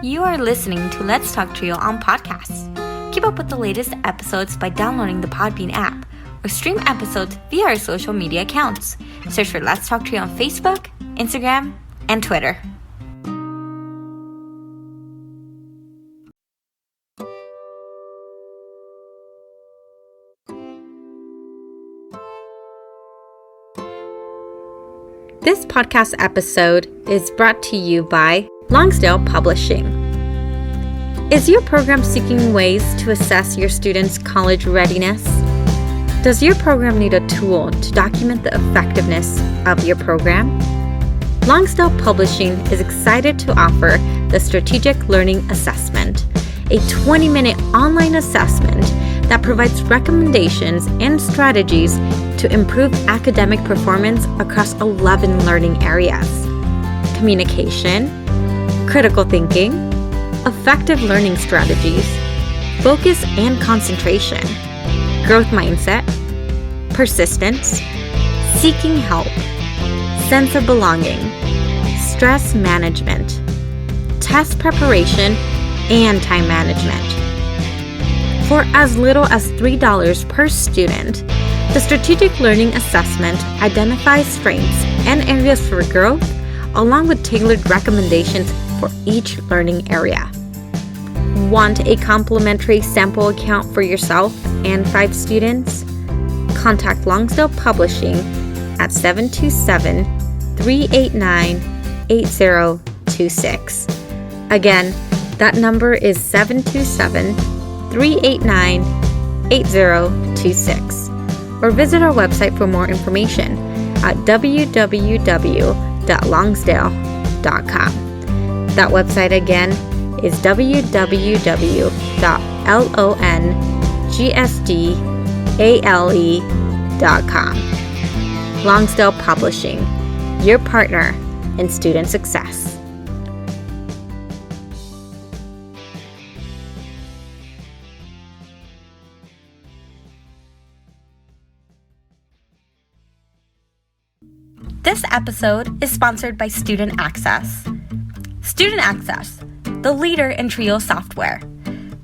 You are listening to Let's Talk Trio on podcasts. Keep up with the latest episodes by downloading the Podbean app or stream episodes via our social media accounts. Search for Let's Talk Trio on Facebook, Instagram, and Twitter. This podcast episode is brought to you by Longsdale Publishing. Is your program seeking ways to assess your students' college readiness? Does your program need a tool to document the effectiveness of your program? Longsdale Publishing is excited to offer the Strategic Learning Assessment, a 20-minute online assessment that provides recommendations and strategies to improve academic performance across 11 learning areas: communication, critical thinking, effective learning strategies, focus and concentration, growth mindset, persistence, seeking help, sense of belonging, stress management, test preparation, and time management. For as little as $3 per student, the Strategic Learning Assessment identifies strengths and areas for growth, along with tailored recommendations for each learning area. Want a complimentary sample account for yourself and 5 students? Contact Longsdale Publishing at 727-389-8026. Again, that number is 727-389-8026. Or visit our website for more information at www.longsdale.com. That website again is www.longsdale.com. Longsdale Publishing, your partner in student success. This episode is sponsored by Student Access. Student Access, the leader in Trio software.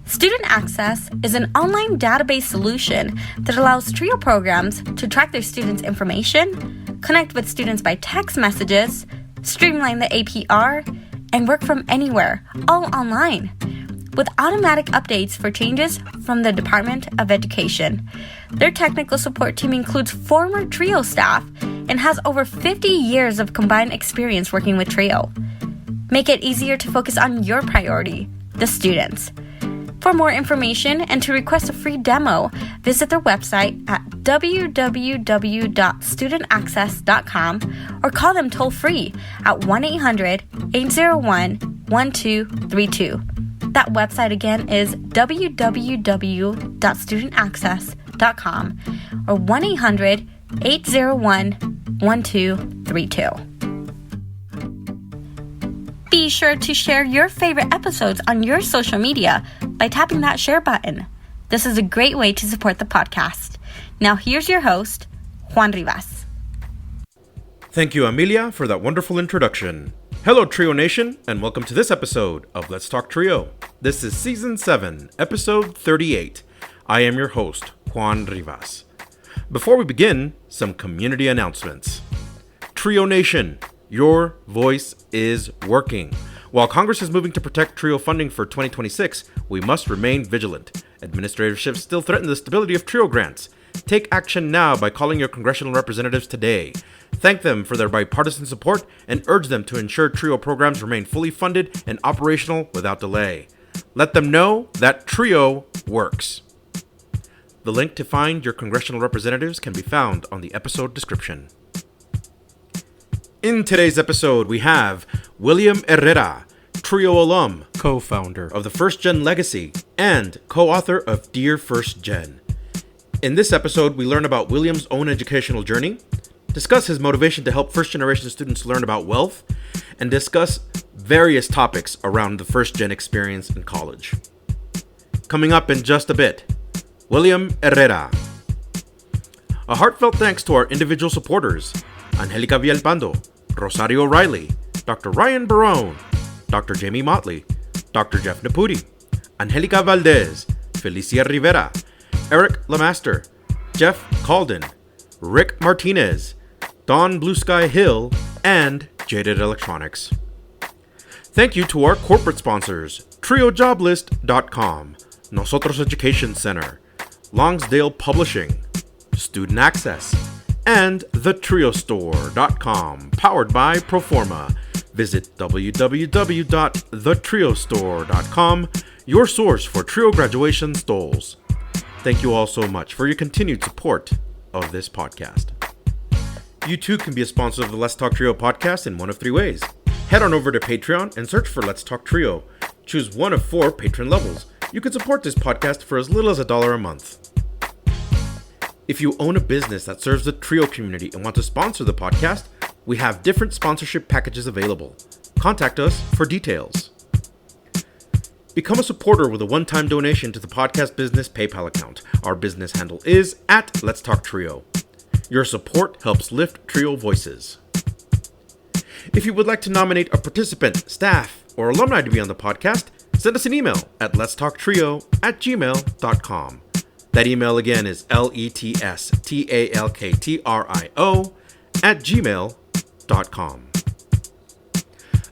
Student Access is an online database solution that allows Trio programs to track their students' information, connect with students by text messages, streamline the APR, and work from anywhere, all online, with automatic updates for changes from the Department of Education. Their technical support team includes former Trio staff and has over 50 years of combined experience working with Trio. Make it easier to focus on your priority, the students. For more information and to request a free demo, visit their website at www.studentaccess.com or call them toll-free at 1-800-801-1232. That website again is www.studentaccess.com or 1-800-801-1232. Be sure to share your favorite episodes on your social media by tapping that share button. This is a great way to support the podcast. Now here's your host, Juan Rivas. Thank you, Amelia, for that wonderful introduction. Hello, Trio Nation, and welcome to this episode of Let's Talk Trio. This is Season 7, Episode 38. I am your host, Juan Rivas. Before we begin, some community announcements. Trio Nation, your voice is working. While Congress is moving to protect Trio funding for 2026, we must remain vigilant. Administrative shifts still threaten the stability of Trio grants. Take action now by calling your congressional representatives today. Thank them for their bipartisan support and urge them to ensure Trio programs remain fully funded and operational without delay. Let them know that Trio works. The link to find your congressional representatives can be found on the episode description. In today's episode, we have William Herrera, Trio alum, co-founder of the First Gen Legacy, and co-author of Dear First Gen. In this episode, we learn about William's own educational journey, discuss his motivation to help first-generation students learn about wealth, and discuss various topics around the First Gen experience in college. Coming up in just a bit, William Herrera. A heartfelt thanks to our individual supporters, Angelica Villalpando, Rosario Riley, Dr. Ryan Barone, Dr. Jamie Motley, Dr. Jeff Naputi, Angelica Valdez, Felicia Rivera, Eric Lamaster, Jeff Calden, Rick Martinez, Don Blue Sky Hill, and Jaded Electronics. Thank you to our corporate sponsors, TrioJoblist.com, Nosotros Education Center, Longsdale Publishing, Student Access, and TheTrioStore.com, powered by Proforma. Visit www.thetriostore.com, your source for Trio graduation stoles. Thank you all so much for your continued support of this podcast. You too can be a sponsor of the Let's Talk Trio podcast in one of three ways. Head on over to Patreon and search for Let's Talk Trio. Choose one of 4 patron levels. You can support this podcast for as little as $1 a month. If you own a business that serves the Trio community and want to sponsor the podcast, we have different sponsorship packages available. Contact us for details. Become a supporter with a one-time donation to the podcast business PayPal account. Our business handle is at Let's Talk Trio. Your support helps lift Trio voices. If you would like to nominate a participant, staff, or alumni to be on the podcast, send us an email at letstalktrio@gmail.com. That email again is letstalktrio@gmail.com.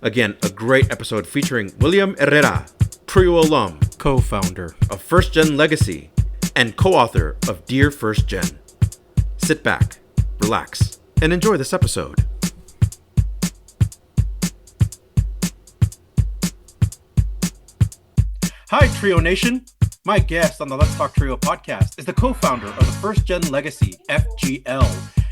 Again, a great episode featuring William Herrera, Trio alum, co-founder of First Gen Legacy, and co-author of Dear First Gen. Sit back, relax, and enjoy this episode. Hi, Trio Nation. My guest on the Let's Talk Trio podcast is the co-founder of the First Gen Legacy, FGL,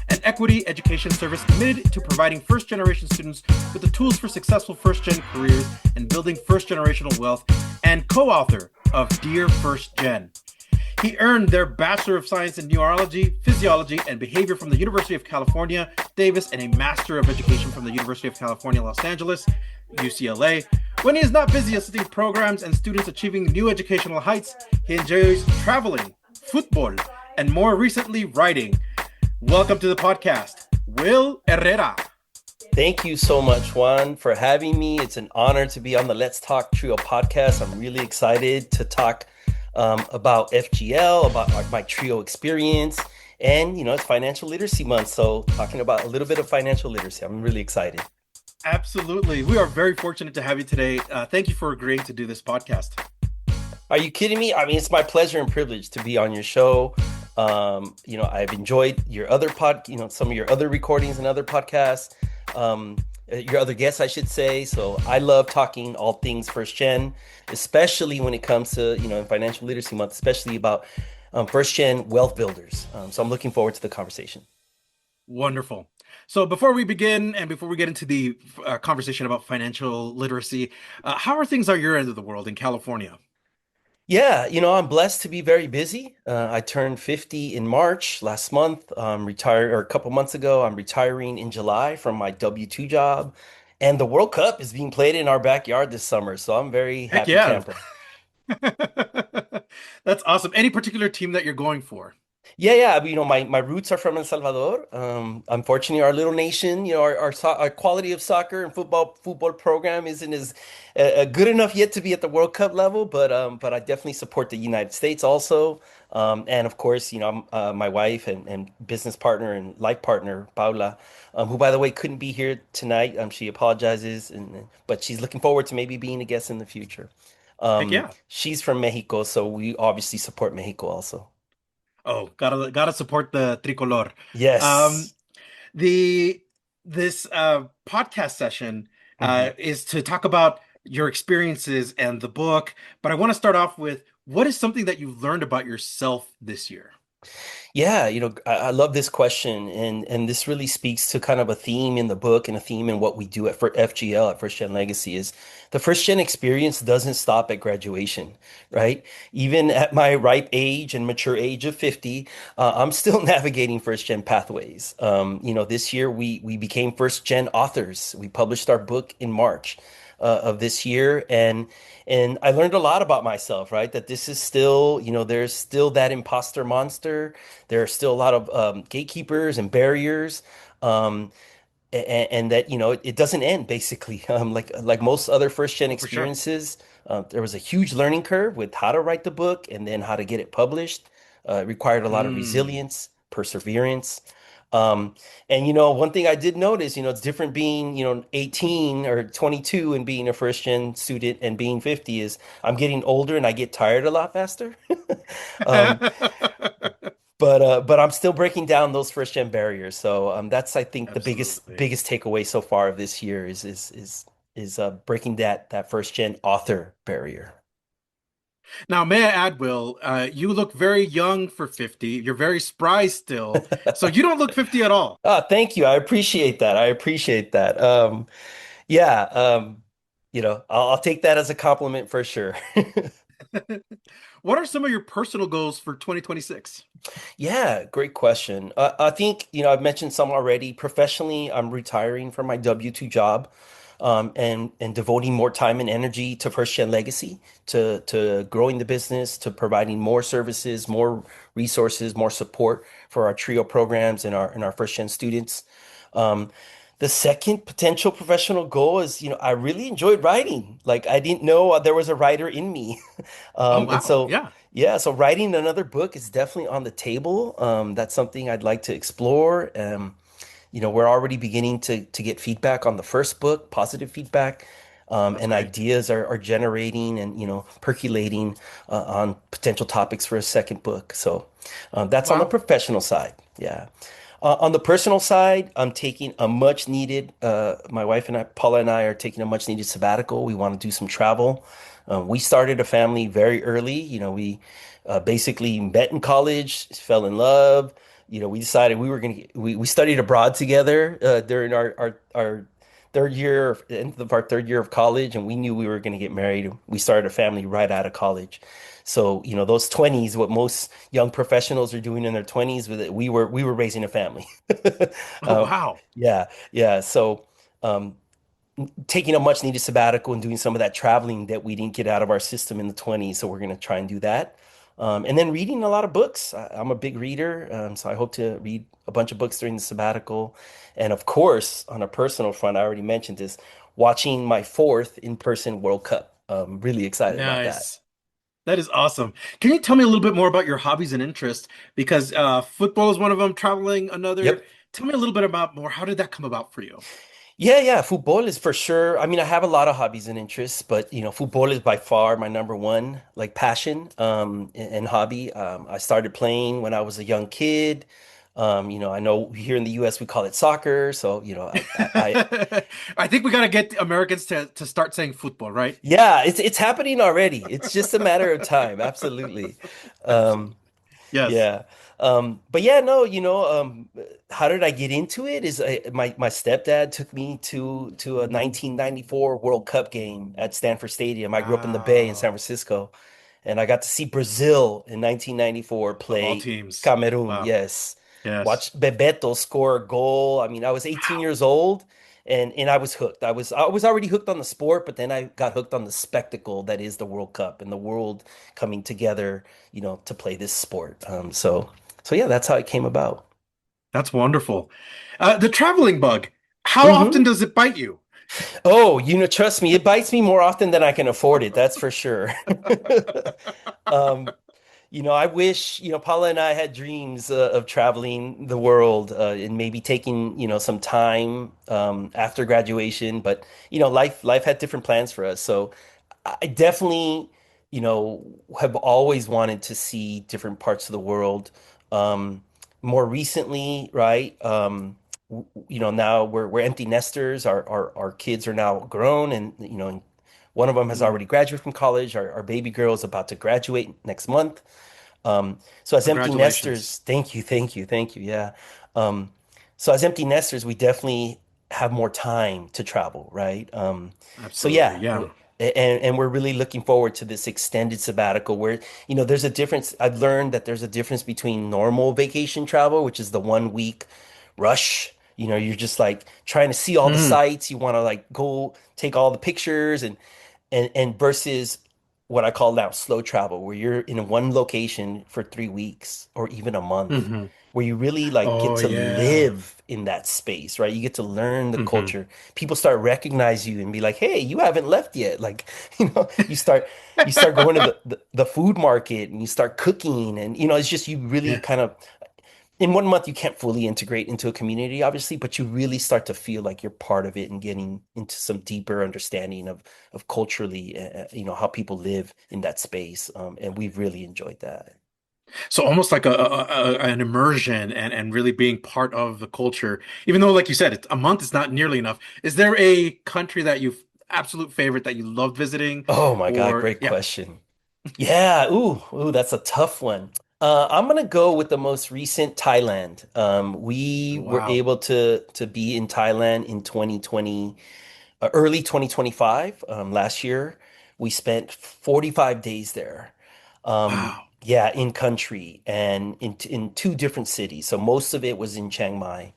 an equity education service committed to providing first-generation students with the tools for successful first-gen careers and building first-generational wealth, and co-author of Dear First Gen. He earned their Bachelor of Science in Neurology, Physiology, and Behavior from the University of California, Davis, and a Master of Education from the University of California, Los Angeles, UCLA. When he is not busy assisting programs and students achieving new educational heights, he enjoys traveling, football, and more recently, writing. Welcome to the podcast, Will Herrera. Thank you so much, Juan, for having me. It's an honor to be on the Let's Talk Trio podcast. I'm really excited to talk about FGL, about my Trio experience. And, it's Financial Literacy Month, so talking about a little bit of financial literacy. I'm really excited. Absolutely. We are very fortunate to have you today. Thank you for agreeing to do this podcast. Are you kidding me? I mean, it's my pleasure and privilege to be on your show. I've enjoyed your other some of your other recordings and other podcasts, your other guests, I should say. So I love talking all things first gen, especially when it comes to, in Financial Literacy Month, especially about first gen wealth builders. So I'm looking forward to the conversation. Wonderful. So before we begin and before we get into the conversation about financial literacy, how are things on your end of the world in California? Yeah, I'm blessed to be very busy. I turned 50 in March last month. Retired, or a couple months ago. I'm retiring in July from my W-2 job. And the World Cup is being played in our backyard this summer. So I'm very happy camper. That's awesome. Any particular team that you're going for? Yeah. My roots are from El Salvador. Unfortunately, our little nation, our quality of soccer and football program isn't as good enough yet to be at the World Cup level. But I definitely support the United States also. And of course, my wife and business partner and life partner, Paula, who by the way couldn't be here tonight. She apologizes, but she's looking forward to maybe being a guest in the future. Yeah. She's from Mexico, so we obviously support Mexico also. Oh, gotta support the tricolor. Yes. This podcast session is to talk about your experiences and the book, but I want to start off with, what is something that you've learned about yourself this year? Yeah, I love this question, and this really speaks to kind of a theme in the book and a theme in what we do for FGL at First Gen Legacy is the First Gen experience doesn't stop at graduation, right? Even at my ripe age and mature age of 50, I'm still navigating First Gen pathways. This year we became First Gen authors. We published our book in March of this year, and I learned a lot about myself, right? That this is still, there's still that imposter monster. There are still a lot of gatekeepers and barriers. and that it doesn't end basically. Like most other first gen Oh, for sure. experiences, there was a huge learning curve with how to write the book and then how to get it published. It required a lot of Mm. resilience, perseverance. Um, and one thing I did notice, it's different being 18 or 22 and being a first gen student and being 50 is I'm getting older and I get tired a lot faster. Um, but I'm still breaking down those first gen barriers. So that's I think the biggest Absolutely. biggest takeaway so far of this year is breaking that first gen author barrier. Now, may I add, Will, you look very young for 50. You're very spry still. So you don't look 50 at all. Thank you. I appreciate that. I appreciate that. Yeah. I'll take that as a compliment for sure. What are some of your personal goals for 2026? Yeah, great question. I think, I've mentioned some already. Professionally, I'm retiring from my W-2 job, and devoting more time and energy to first gen legacy, to growing the business, to providing more services, more resources, more support for our trio programs and our first gen students. Um, the second potential professional goal is, I really enjoyed writing. Like I didn't know there was a writer in me. Oh, And wow. so, Yeah. yeah, so writing another book is definitely on the table. That's something I'd like to explore. We're already beginning to get feedback on the first book, positive feedback, That's and great. ideas are generating and percolating on potential topics for a second book. So that's on the Wow. professional side. Yeah. On the personal side, I'm taking a much needed, my wife and I, Paula and I are taking a much needed sabbatical. We want to do some travel. We started a family very early. We basically met in college, fell in love. We decided we were going to, we studied abroad together during our third year, end of our third year of college, and we knew we were going to get married. We started a family right out of college. So, those 20s, what most young professionals are doing in their 20s with it, we were raising a family. Oh, Um, wow. yeah, yeah. So, um, taking a much needed sabbatical and doing some of that traveling that we didn't get out of our system in the 20s. So we're going to try and do that. And then reading a lot of books. I'm a big reader, so I hope to read a bunch of books during the sabbatical. And of course, on a personal front, I already mentioned this, watching my fourth in-person World Cup. I'm really excited about that. Nice. That is awesome. Can you tell me a little bit more about your hobbies and interests? Because football is one of them, traveling another. Yep. Tell me a little bit about more. How did that come about for you? Yeah, yeah, football is for sure. I mean, I have a lot of hobbies and interests, but football is by far my number one like passion and hobby. I started playing when I was a young kid. I know here in the US we call it soccer, so I I think we got to get Americans to start saying football, right? yeah, it's happening already. It's just a matter of time. Absolutely. Absolutely. Um, Yes. Yeah. But yeah, no, how did I get into it? My stepdad took me to a 1994 World Cup game at Stanford Stadium. I grew up in the Bay in San Wow. Francisco, and I got to see Brazil in 1994 Of all play teams. Cameroon. Wow. Yes. Yes. Watch Bebeto score a goal. I mean, I was 18 Wow. years old and I was hooked. I was already hooked on the sport, but then I got hooked on the spectacle that is the World Cup and the world coming together, to play this sport. So yeah, that's how it came about. That's wonderful. The traveling bug. How often Hmm. does it bite you? Oh, trust me, it bites me more often than I can afford it. That's for sure. Um, I wish, Paula and I had dreams of traveling the world and maybe taking, some time after graduation, but life had different plans for us. So I definitely, have always wanted to see different parts of the world. Um, More recently, right? Now we're empty nesters. Our kids are now grown, and one of them has Mm, already graduated from college. Our baby girl is about to graduate next month. So as empty congratulations. nesters, thank you, thank you, thank you. Yeah. Um, so as empty nesters, we definitely have more time to travel, right? So Absolutely. yeah, Yeah. and we're really looking forward to this extended sabbatical where, there's a difference. I've learned that there's a difference between normal vacation travel, which is the 1 week rush. You're just like trying to see all the Mhm. sights. You want to like go take all the pictures and versus what I call now slow travel, where you're in one location for 3 weeks or even a month, Mhm. where you really like get Oh to yeah. live in that space, right? You get to learn the Hmm. culture. People start recognize you and be like, "Hey, you haven't left yet." Like, you start going to the food market and you start cooking and it's just you really Yeah. kind of in 1 month you can't fully integrate into a community, obviously, but you really start to feel like you're part of it and getting into some deeper understanding of culturally, how people live in that space. And we've really enjoyed that. So almost like an immersion and really being part of the culture. Even though, like you said, a month is not nearly enough. Is there a country that you've absolute favorite that you loved visiting? Oh my God, Or great yeah. question. Yeah, ooh, that's a tough one. I'm gonna go with the most recent Thailand. We Oh, were wow. able to be in Thailand in 2020, early 2025. Last year, we spent 45 days there. Wow. Yeah, in country and in two different cities. So most of it was in Chiang Mai,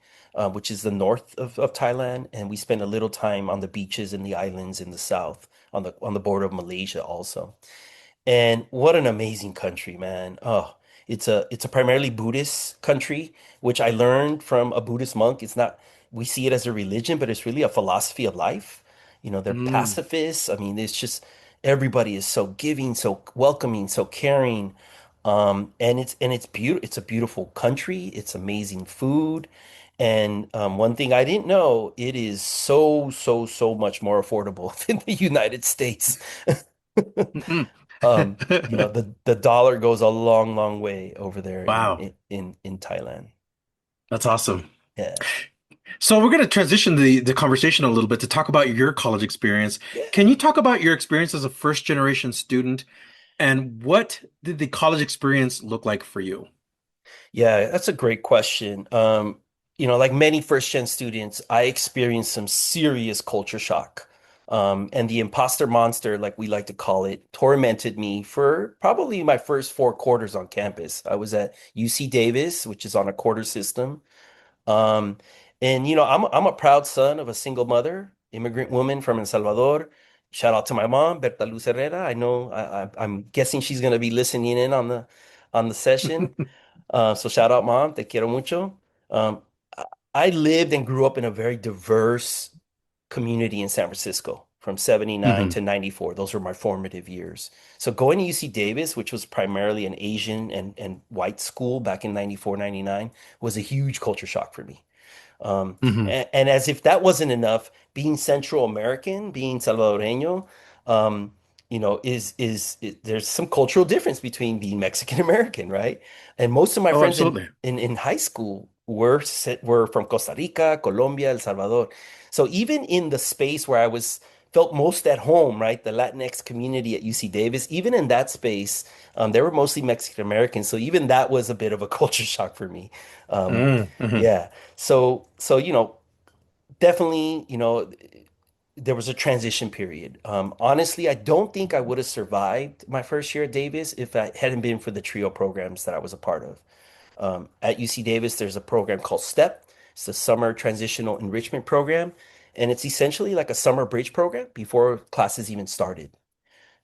which is the north of Thailand, and we spent a little time on the beaches and the islands in the south, on the border of Malaysia also. And what an amazing country, man. Oh, it's a primarily Buddhist country, which I learned from a Buddhist monk. It's not, we see it as a religion, but it's really a philosophy of life. They're Mm, pacifists. I mean, it's just everybody is so giving, so welcoming, so caring. And it's beautiful. It's a beautiful country. It's amazing food. And one thing I didn't know, it is so, so, so much more affordable than the United States. mm-mm. The dollar goes a long, long way over there in Wow. in in Thailand. That's awesome. Yeah. So we're going to transition the conversation a little bit to talk about your college experience. Can Yeah. you talk about your experience as a first generation student and what did the college experience look like for you? Yeah, that's a great question. Like many first gen students, I experienced some serious culture shock. And the imposter monster, like we like to call it, tormented me for probably my first 4 quarters on campus. I was at UC Davis, which is on a quarter system. Um, and I'm a proud son of a single mother, immigrant woman from El Salvador. Shout out to my mom, Berta Luz Herrera. I know I'm guessing she's gonna be listening in on the session. So shout out, mom. Te quiero mucho. Um, I I lived and grew up in a very diverse community in San Francisco from 79 Hmm. to 94. Those were my formative years. So going to UC Davis, which was primarily an Asian and white school back in 94, 99, was a huge culture shock for me. Um, Hmm. and as if that wasn't enough, being Central American, being Salvadoreño, there's some cultural difference between being Mexican American, right? And most of my Oh, friends in absolutely. in, in high school were from Costa Rica, Colombia, El Salvador. So even in the space where I was felt most at home, right, the Latinx community at UC Davis, even in that space, they were mostly Mexican Americans. So even that was a bit of a culture shock for me. Um, Mm-hmm. yeah. So definitely, there was a transition period. Honestly, I don't think I would have survived my first year at Davis if I hadn't been for the trio programs that I was a part of. At UC Davis, there's a program called STEP. It's the Summer Transitional Enrichment Program, and it's essentially like a summer bridge program before classes even started.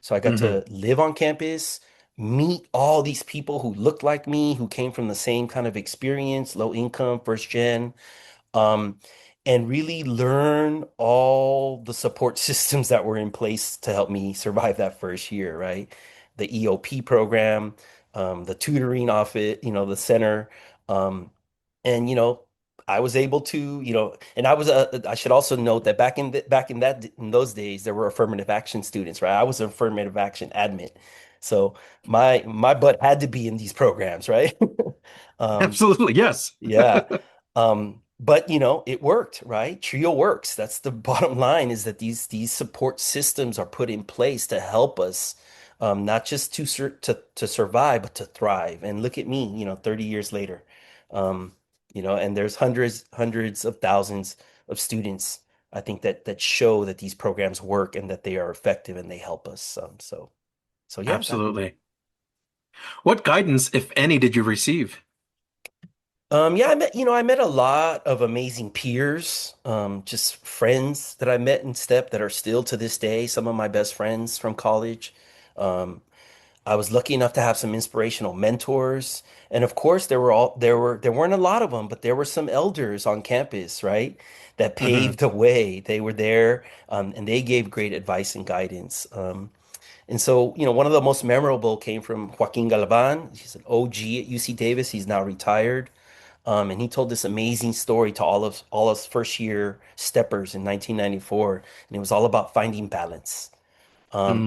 So I got Hmm. to live on campus, meet all these people who looked like me, who came from the same kind of experience, low income, first gen, um, and really learn all the support systems that were in place to help me survive that first year, right? The EOP program, the tutoring off it, the center. Um, and I was able to, and I should also note that back in those days, there were affirmative action students, right? I was an affirmative action admin. So my butt had to be in these programs, right? Um, Absolutely. Yes. yeah. But it worked, right? Trio works. That's the bottom line, is that these support systems are put in place to help us, not just to survive, but to thrive. And look at me, 30 years later. Um, and there's hundreds of thousands of students, I think, that show that these programs work and that they are effective and they help us. So yeah, Absolutely. What guidance, if any, did you receive? Yeah, I met a lot of amazing peers, just friends that I met in STEP that are still to this day some of my best friends from college. Um, I was lucky enough to have some inspirational mentors. And of course, there weren't a lot of them, but there were some elders on campus, right? That Hmm. paved the way. They were there, and they gave great advice and guidance. And so, one of the most memorable came from Joaquin Galvan. He's an OG at UC Davis. He's now retired. And he told this amazing story to all us first year steppers in 1994. And it was all about finding balance.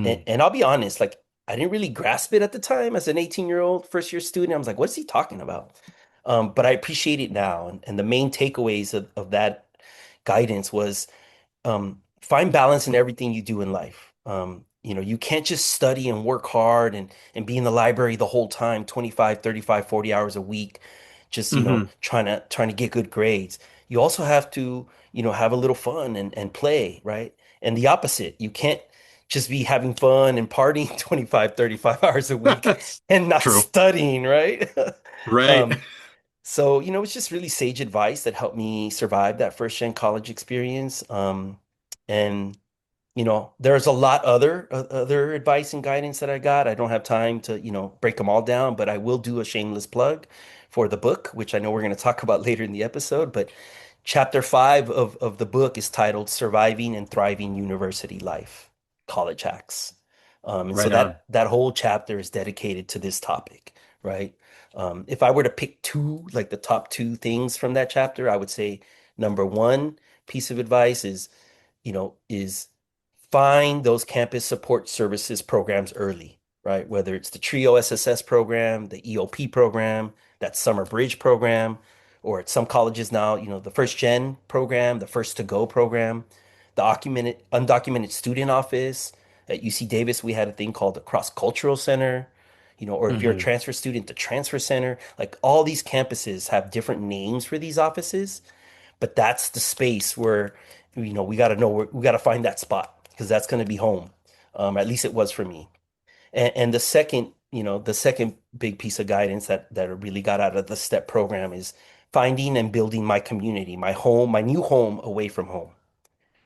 And, Mm. and I'll be honest, like I didn't really grasp it at the time as an 18-year-old first year student. I was like, what's he talking about? But I appreciate it now. And the main takeaways of that guidance was find balance in everything you do in life. You can't just study and work hard and be in the library the whole time, 25, 35, 40 hours a week, just, Hmm. trying to get good grades. You also have to, have a little fun and play, right? And the opposite, you can't just be having fun and partying 25, 35 hours a week and not True. studying, right? Right. Um, so, it's just really sage advice that helped me survive that first gen college experience. And there's a lot other advice and guidance that I got. I don't have time to, break them all down, but I will do a shameless plug for the book, which I know we're going to talk about later in the episode. But chapter 5 of the book is titled Surviving and Thriving University Life, College Hacks. And so Right on. that whole chapter is dedicated to this topic, right? If I were to pick two, like the top two things from that chapter, I would say number one piece of advice is find those campus support services programs early, right? Whether it's the TRIO SSS program, the EOP program, that summer bridge program, or at some colleges now, the first gen program, the first to go program, the undocumented student office. At UC Davis, we had a thing called the Cross Cultural Center, or if you're a Hmm. transfer student, the Transfer Center. Like all these campuses have different names for these offices, but that's the space where we got to we got to find that spot because that's going to be home. At least it was for me. And the second big piece of guidance that I really got out of the STEP program is finding and building my community, my home, my new home away from home,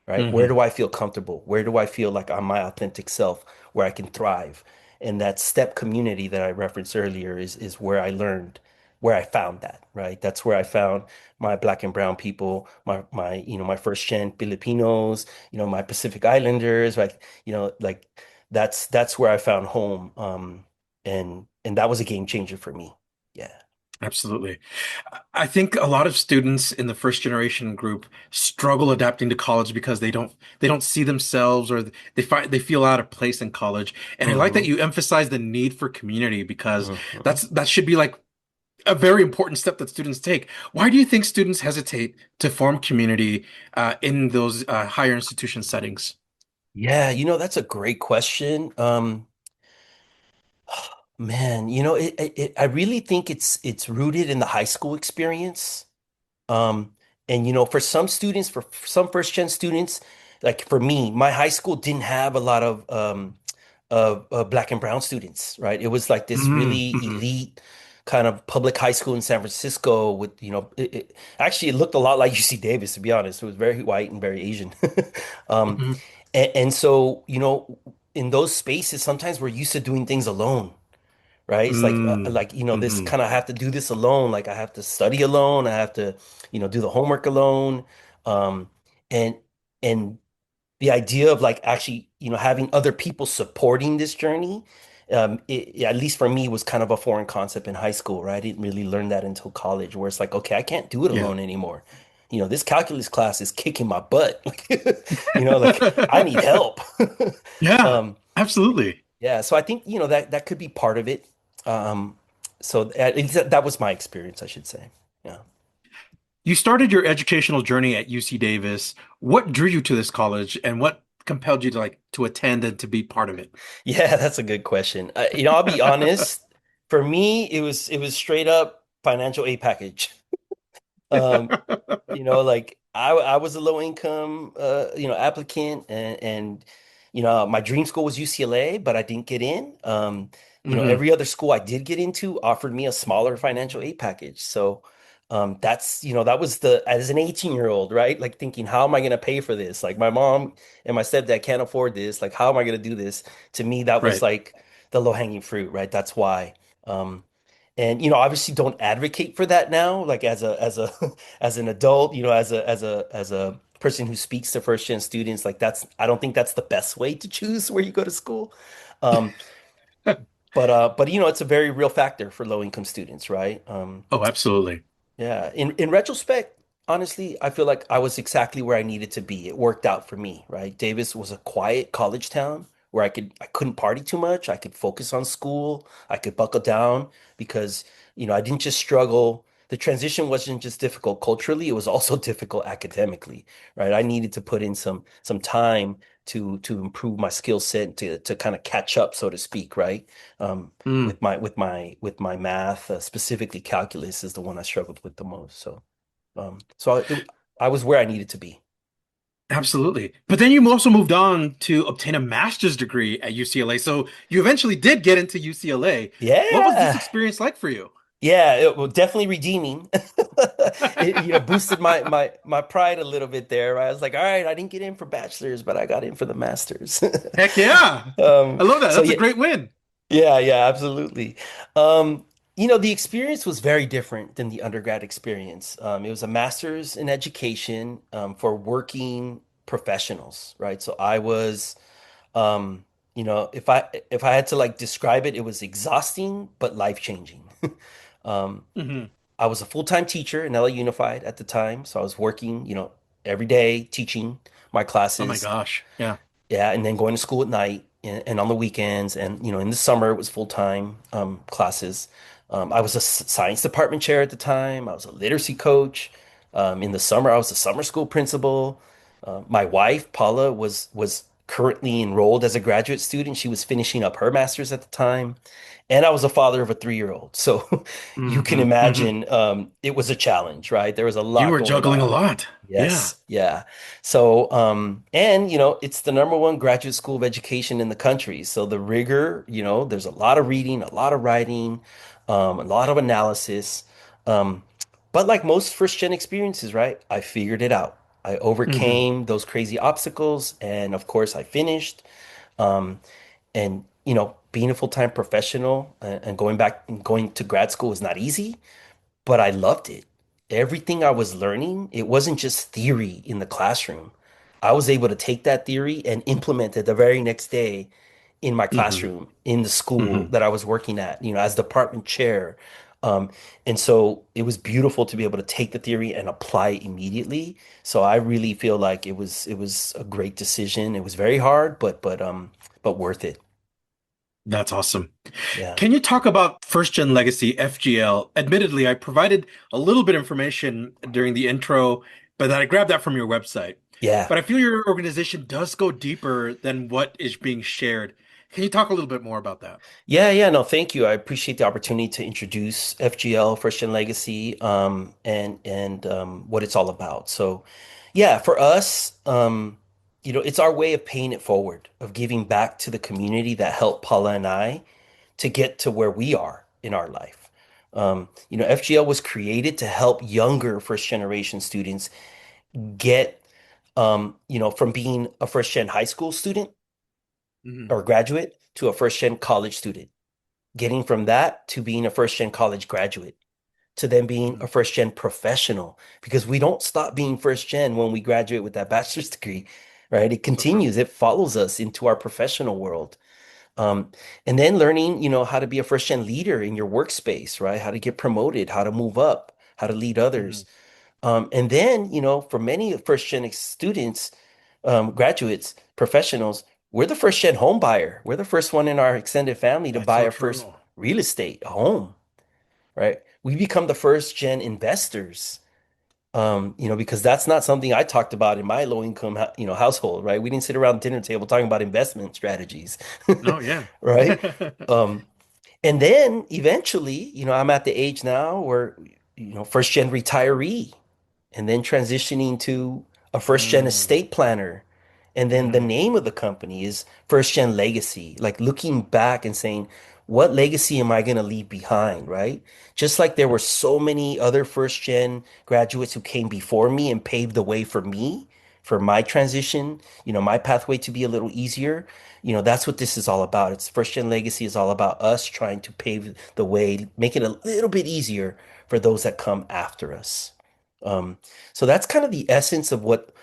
right? Where Hmm. do I feel comfortable? Where do I feel like I'm my authentic self, where I can thrive? And that step community that I referenced earlier is where I learned, where I found that, right? That's where I found my black and brown people, my first gen Filipinos, my Pacific Islanders, like that's where I found home. And that was a game changer for me. Yeah. Absolutely. I think a lot of students in the first generation group struggle adapting to college because they don't see themselves, or they feel out of place in college. And I like that Hmm. you emphasize the need for community, because Hmm. that should be like a very important step that students take. Why do you think students hesitate to form community in those higher institution settings? Yeah, that's a great question. Man, I really think it's rooted in the high school experience. Um, and for some students, for some first gen students, like for me, my high school didn't have a lot of black and brown students, right? It was like this really Mm-hmm. elite kind of public high school in San Francisco with, actually it looked a lot like UC Davis, to be honest. It was very white and very Asian. Um, Hmm. and so, in those spaces, sometimes we're used to doing things alone, right? It's this Mm-hmm. kind of have to do this alone. Like I have to study alone. I have to, do the homework alone. Um, and and the idea of like actually, having other people supporting this journey, at least for me, was kind of a foreign concept in high school, right? I didn't really learn that until college, where it's like, okay, I can't do it Yeah. alone anymore. This calculus class is kicking my butt. Like I need help. Yeah, Um, absolutely. yeah, so I think, that could be part of it. Um, so at least that was my experience, I should say. Yeah. You started your educational journey at UC Davis. What drew you to this college, and what compelled you to attend and to be part of it? Yeah, that's a good question. I'll be honest. For me, it was straight up financial aid package. Um, like I was a low income applicant, and my dream school was UCLA, but I didn't get in. Hmm. Every other school I did get into offered me a smaller financial aid package. So that was as an 18-year-old, right? Like thinking, how am I going to pay for this? Like my mom and my stepdad can't afford this. Like, how am I going to do this? To me, that was Right. like the low-hanging fruit, right? That's why. Um, and obviously don't advocate for that now, like as a as an adult, as a person who speaks to first gen students, like I don't think that's the best way to choose where you go to school. Um, but it's a very real factor for low income students, right? Oh, absolutely. Yeah. In retrospect, honestly, I feel like I was exactly where I needed to be. It worked out for me, right? Davis was a quiet college town where I couldn't party too much. I could focus on school. I could buckle down because, I didn't just struggle. The transition wasn't just difficult culturally, it was also difficult academically, right? I needed to put in some time to improve my skill set to kind of catch up, so to speak, right? Um, Mm, with my math, specifically calculus is the one I struggled with the most. So I was where I needed to be. absolutely. But then you also moved on to obtain a master's degree at UCLA. So you eventually did get into UCLA. What was this Yeah. experience like for you? Yeah, it was definitely redeeming. It, boosted my pride a little bit there. Right? I was like, all right, I didn't get in for bachelor's, but I got in for the master's. Heck yeah. I love that. So That's a yeah, great win. yeah, yeah, absolutely. Um, the experience was very different than the undergrad experience. It was a master's in education, for working professionals, right? So I was, if I had to like describe it, it was exhausting but life-changing. Um, Hmm. I was a full-time teacher in LA Unified at the time, so I was working, every day teaching my Oh my classes. gosh. Yeah. Yeah, and then going to school at night and on the weekends, and in the summer it was full-time classes. I was a science department chair at the time. I was a literacy coach. In the summer, I was a summer school principal. My wife, Paula, was currently enrolled as a graduate student. She was finishing up her master's at the time, and I was a father of a 3-year-old. So you can Hmm. Hmm. imagine, it was a challenge, right? There was a You lot were going juggling a on. lot. Yeah. Yes, yeah. So, and it's the number one graduate school of education in the country. So the rigor, there's a lot of reading, a lot of writing, a lot of analysis. Um, but like most first gen experiences, right? I figured it out. I Hmm. overcame those crazy obstacles, and of course, I finished. Um, and being a full-time professional and going to grad school is not easy, but I loved it. Everything I was learning, it wasn't just theory in the classroom. I was able to take that theory and implement it the very next day in my Hmm. classroom, in the school Hmm. that I was working at, as department chair. Um, and so it was beautiful to be able to take the theory and apply it immediately. So I really feel like it was a great decision. It was very hard, but worth it. That's awesome. Yeah. Can you talk about First Gen Legacy, FGL? Admittedly, I provided a little bit of information during the intro, but I grabbed that from your website. Yeah. But I feel your organization does go deeper than what is being shared. Can you talk a little bit more about that? Yeah, yeah, no, thank you. I appreciate the opportunity to introduce FGL, First Gen Legacy, and what it's all about. So, yeah, for us, it's our way of paying it forward, of giving back to the community that helped Paula and I to get to where we are in our life. FGL was created to help younger first generation students get, from being a first gen high school student Hmm. or graduate to a first gen college student, getting from that to being a first gen college graduate to then being Hmm. a first gen professional, because we don't stop being first gen when we graduate with that bachelor's degree, right? It So true. continues, it follows us into our professional world. Um, and then learning, how to be a first gen leader in your workspace, right? How to get promoted, how to move up, how to lead Hmm. others. And then, for many first gen students, graduates, professionals, we're the first gen home buyer. We're the first one in our extended family to That's buy so our first true. real estate, a home, right? We become the first gen investors, because that's not something I talked about in my low income, household, right? We didn't sit around the dinner table talking about investment strategies, Oh, yeah. right? Um, and then eventually, I'm at the age now where, first gen retiree, and then transitioning to a first gen Mm. estate planner. And then the Hmm. name of the company is First Gen Legacy, like looking back and saying, what legacy am I going to leave behind, right? Just like there were so many other first gen graduates who came before me and paved the way for me, for my transition, my pathway to be a little easier. That's what this is all about. It's First Gen Legacy is all about us trying to pave the way, make it a little bit easier for those that come after us. Um, so that's kind of the essence of what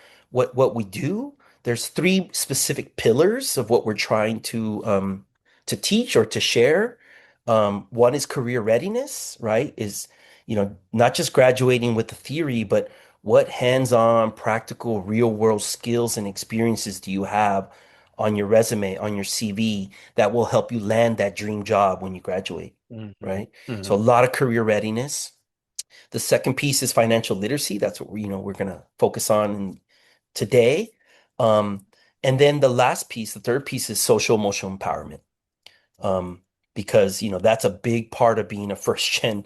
we do. There's three specific pillars of what we're trying to teach or to share. One is career readiness, right? Is not just graduating with the theory, but what hands-on, practical, real-world skills and experiences do you have on your resume, on your CV that will help you land that dream job when you graduate, Hmm. right? So a Hmm. lot of career readiness. The second piece is financial literacy. That's what we're going to focus on today. Um, and then the last piece, the third piece is social emotional empowerment. Um, because that's a big part of being the first gen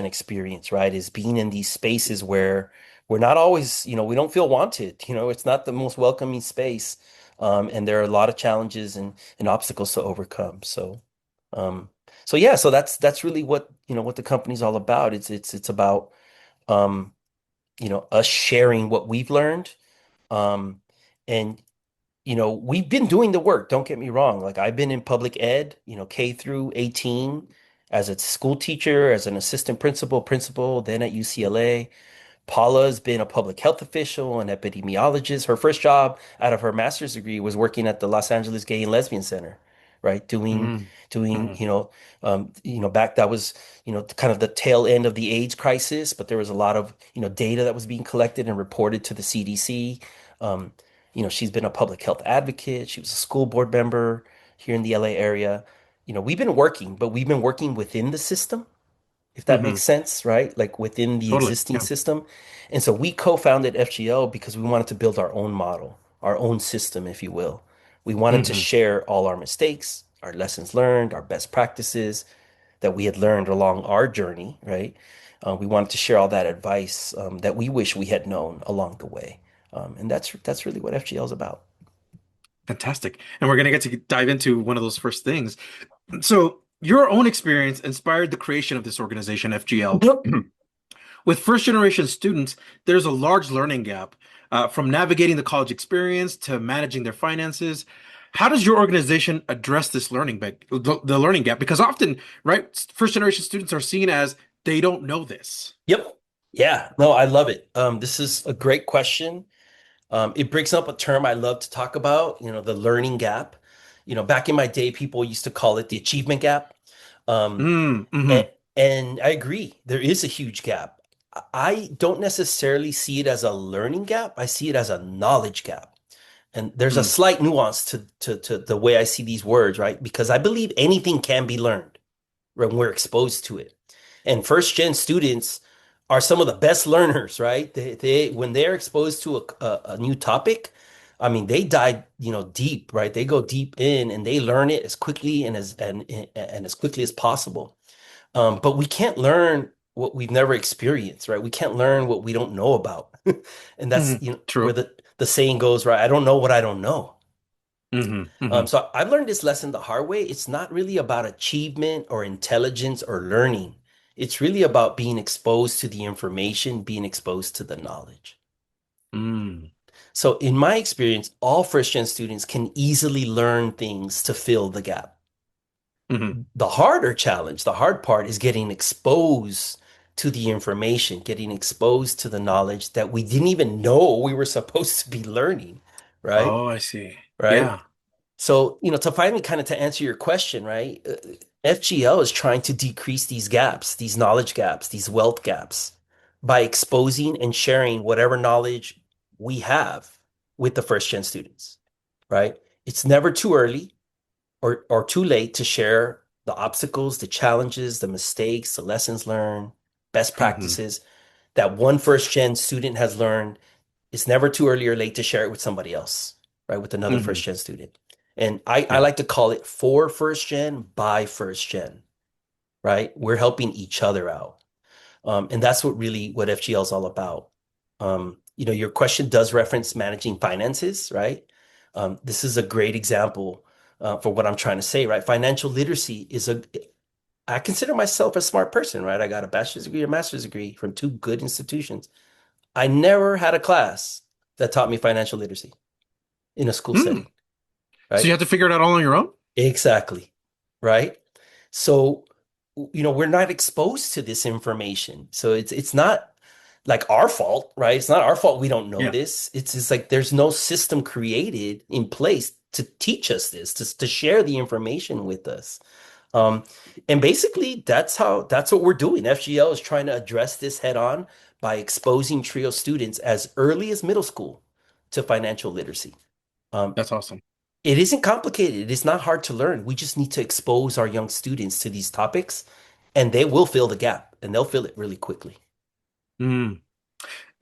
experience, right? Is being in these spaces where we're not always, we don't feel wanted. It's not the most welcoming space, and there are a lot of challenges and obstacles to overcome. Um, so yeah, so that's really what the company's all about. It's about um, us sharing what we've learned, um, and we've been doing the work, don't get me wrong. Like I've been in public ed, K through 18 as a school teacher, as an assistant principal, then at UCLA. Paula's been a public health official, an epidemiologist. Her first job out of her master's degree was working at the Los Angeles Gay and Lesbian Center, right? Hmm. Doing, Hmm. back that was, kind of the tail end of the AIDS crisis, but there was a lot of, data that was being collected and reported to the CDC. Um, she's been a public health advocate. She was a school board member here in the LA area. We've been working, but we've been working within the system, if that Hmm. makes sense, right? Like within the Totally. existing Yeah. system. And so we co-founded FGL because we wanted to build our own model, our own system, if you will. We wanted to Hmm. share all our mistakes, our lessons learned, our best practices that we had learned along our journey, right? We wanted to share all that advice that we wish we had known along the way. And that's really what FGL is about. Fantastic. And we're going to get to dive into one of those first things. So, your own experience inspired the creation of this organization, FGL. With first generation students, there's a large learning gap from navigating the college experience to managing their finances. How does your organization address this the learning gap? Because often, right, first generation students are seen as they don't know this. Yep. Yeah. No, I love it. This is a great question. It brings up a term I love to talk about, the learning gap. Back in my day, people used to call it the achievement gap. Um, Mm, and, hmm. and I agree, there is a huge gap. I don't necessarily see it as a learning gap. I see it as a knowledge gap. And there's a Mm, slight nuance to the way I see these words, right? Because I believe anything can be learned when we're exposed to it. And first gen students are some of the best learners, right? They when they're exposed to a new topic, I mean, they dive, deep, right? They go deep in and they learn it as quickly and as quickly as possible. But we can't learn what we've never experienced, right? We can't learn what we don't know about. And that's, hmm. where True. the saying goes, right? I don't know what I don't know. Hmm. Hmm. So I've learned this lesson the hard way. It's not really about achievement or intelligence or learning. It's really about being exposed to the information, being exposed to the knowledge. Mm, So in my experience, all first gen students can easily learn things to fill the gap. hmm. The harder challenge, the hard part is getting exposed to the information, getting exposed to the knowledge that we didn't even know we were supposed to be learning, right? Oh, I see. Right? Yeah. So, to finally kind of to answer your question, right? FGL is trying to decrease these gaps, these knowledge gaps, these wealth gaps by exposing and sharing whatever knowledge we have with the first gen students, right? It's never too early or too late to share the obstacles, the challenges, the mistakes, the lessons learned, best Hmm. practices that one first gen student has learned. It's never too early or late to share it with somebody else, right? With another Hmm. first gen student. And I Yeah. like to call it for first gen by first gen, right? We're helping each other out. And that's what FGL is all about. Your question does reference managing finances, right? This is a great example for what I'm trying to say, right? Financial literacy I consider myself a smart person, right? I got a bachelor's degree, a master's degree from two good institutions. I never had a class that taught me financial literacy in a school Mm. setting, So you right? have to figure it out all on your own? Exactly. Right? So, we're not exposed to this information. So it's not like our fault, right? It's not our fault we don't know Yeah. this. It's just like there's no system created in place to teach us this, to share the information with us. Um, and basically that's what we're doing. FGL is trying to address this head on by exposing TRIO students as early as middle school to financial literacy. Um, That's awesome. it isn't complicated. It is not hard to learn. We just need to expose our young students to these topics, and they will fill the gap, and they'll fill it really quickly. Mm.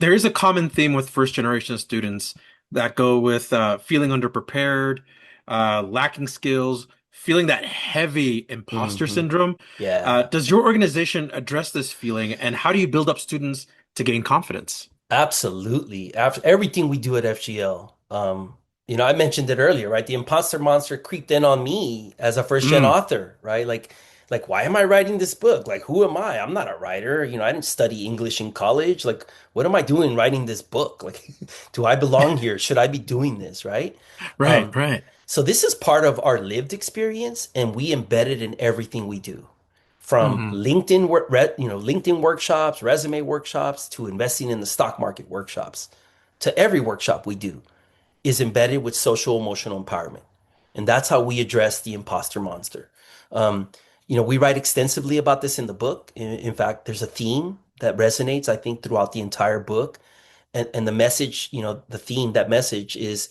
There is a common theme with first generation students that go with feeling underprepared, lacking skills, feeling that heavy imposter Hmm. syndrome. Yeah. Does your organization address this feeling, and how do you build up students to gain confidence? Absolutely. After everything we do at FGL, I mentioned it earlier, right? The imposter monster creeped in on me as a first gen Mm. author, right? Like, why am I writing this book? Like, who am I? I'm not a writer. I didn't study English in college. Like, what am I doing writing this book? Like, do I belong here? Should I be doing this, right? Right, Um, right. so this is part of our lived experience, and we embed it in everything we do from Hmm. LinkedIn workshops, resume workshops, to investing in the stock market workshops, to every workshop we do is embedded with social emotional empowerment. And that's how we address the imposter monster. Um, we write extensively about this in the book. In fact, there's a theme that resonates, I think, throughout the entire book. And the message, the theme, that message is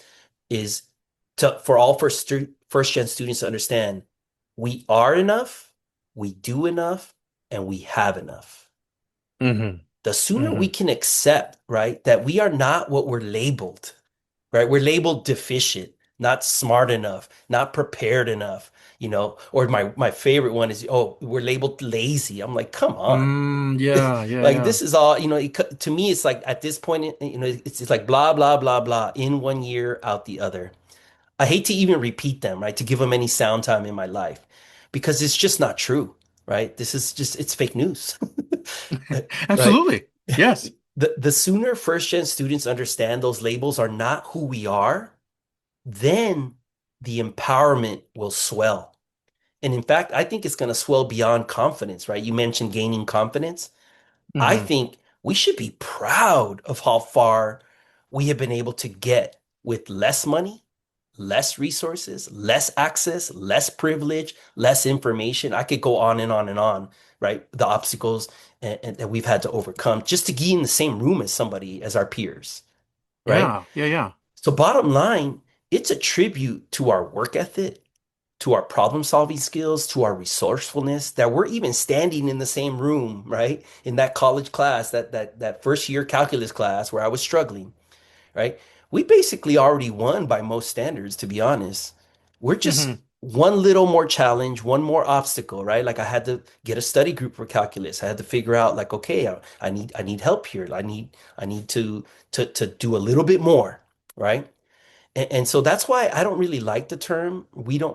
for all first gen students to understand we are enough, we do enough, and we have enough. Hmm. The sooner we Hmm. can accept, right, that we are not what we're labeled, right? We're labeled deficient, not smart enough, not prepared enough, or my favorite one is, oh, we're labeled lazy. I'm like, come on. Mm, yeah, yeah, Like yeah. this is all, to me, it's like at this point, it's like blah, blah, blah, blah, in one year, out the other. I hate to even repeat them, right? To give them any sound time in my life because it's just not true, right? This is just, it's fake news, right? Absolutely. Yes. The sooner first gen students understand those labels are not who we are, then the empowerment will swell. And in fact, I think it's going to swell beyond confidence, right? You mentioned gaining confidence. I Hmm. think we should be proud of how far we have been able to get with less money, less resources, less access, less privilege, less information. I could go on and on and on, right? The obstacles and that we've had to overcome just to get in the same room as somebody, as our peers, right? Yeah, yeah, yeah. So, bottom line, it's a tribute to our work ethic, to our problem solving skills, to our resourcefulness, that we're even standing in the same room, right? In that college class, that first year calculus class where I was struggling, right? We basically already won by most standards, to be honest. We're just Hmm. one little more challenge, one more obstacle, right? Like I had to get a study group for calculus. I had to figure out like, okay, I need help here. I need to do a little bit more, right? And so that's why I don't really like the term.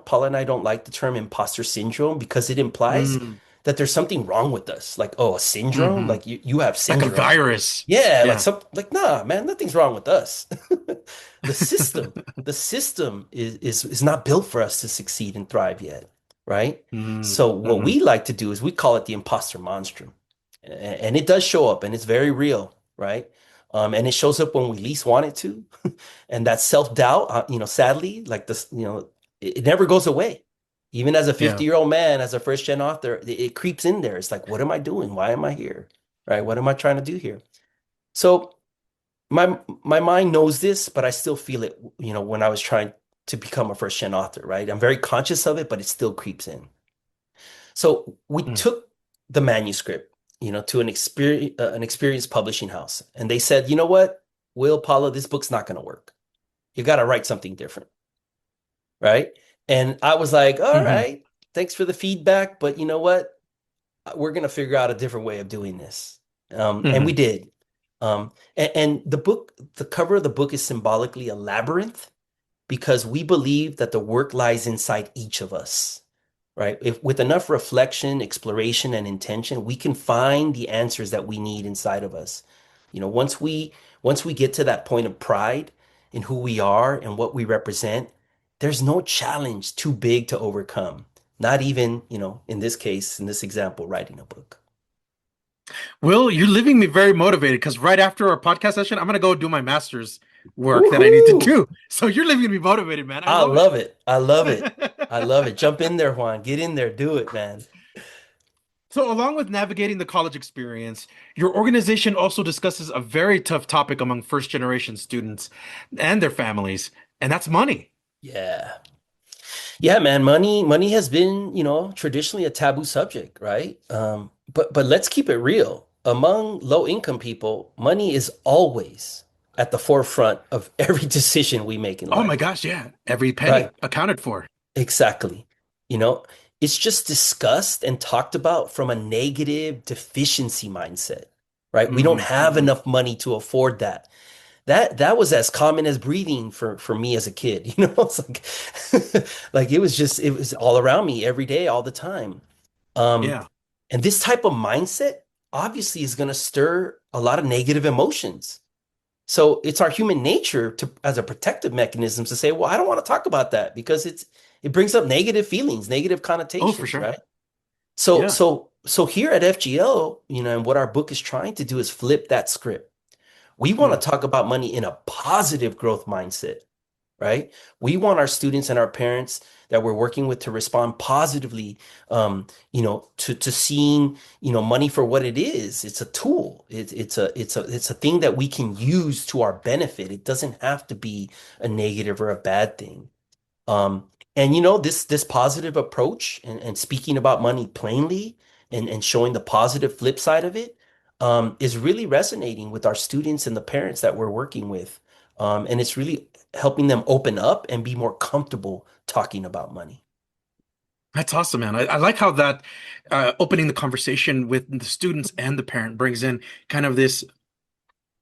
Paula and I don't like the term imposter syndrome because it implies Mm. that there's something wrong with us. Like, oh, a syndrome? Hmm. Like you have Like a syndrome. virus. Yeah, Yeah. like nah, man, nothing's wrong with us. The system, the system is not built for us to succeed and thrive yet, right? Mm. So what Hmm. we like to do is we call it the imposter monstrum. And it does show up and it's very real, right? And it shows up when we least want it to. And that self-doubt, sadly, like this, it never goes away. Even as a Yeah. 50-year-old man, as a first gen author, it creeps in there. It's like, what am I doing? Why am I here? Right? What am I trying to do here? So my mind knows this, but I still feel it, when I was trying to become a first gen author, right? I'm very conscious of it, but it still creeps in. So we Mm. took the manuscript, to an experienced publishing house, and they said, you know what, Will, Paula, this book's not going to work. You got to write something different, right? And I was like, all Hmm. right, thanks for the feedback, but you know what? We're going to figure out a different way of doing this. And we Hmm. did. And the cover of the book is symbolically a labyrinth because we believe that the work lies inside each of us, right? If with enough reflection, exploration, and intention, we can find the answers that we need inside of us. Once Once we get to that point of pride in who we are and what we represent, there's no challenge too big to overcome. Not even, in this case, in this example, writing a book. Will, you're leaving me very motivated because right after our podcast session, I'm gonna go do my master's work that I need to Woohoo! do. So you're leaving me motivated, man. I I love love it. I love it. it. I love it. Jump in there, Juan. Get in there. Do it, man. So, along with navigating the college experience, your organization also discusses a very tough topic among first generation students and their families, and that's money. Yeah. Yeah, man. Money has been, traditionally a taboo subject, right? But let's keep it real. Among low income people, money is always at the forefront of every decision we make in Oh my life, gosh, yeah. Every right? penny accounted for. Exactly. You know, it's just discussed and talked about from a negative deficiency mindset, right? We don't have Hmm. enough money to afford that. That was as common as breathing for me as a kid. It's like like it was all around me every day, all the time. Um, Yeah. and this type of mindset obviously is going to stir a lot of negative emotions. So it's our human nature to, as a protective mechanism, to say, well, I don't want to talk about that because it brings up negative feelings, negative Oh, for connotations, sure. right? So Yeah. so so here at FGL, and what our book is trying to do is flip that script. We want Mm. to talk about money in a positive growth mindset, right? We want our students and our parents that we're working with to respond positively, to seeing, money for what it is. It's a tool. It's a thing that we can use to our benefit. It doesn't have to be a negative or a bad thing. Um, and this positive approach and speaking about money plainly and showing the positive flip side of it is really resonating with our students and the parents that we're working with. And it's really helping them open up and be more comfortable talking about money. That's awesome, man. I like how that opening the conversation with the students and the parent brings in kind of this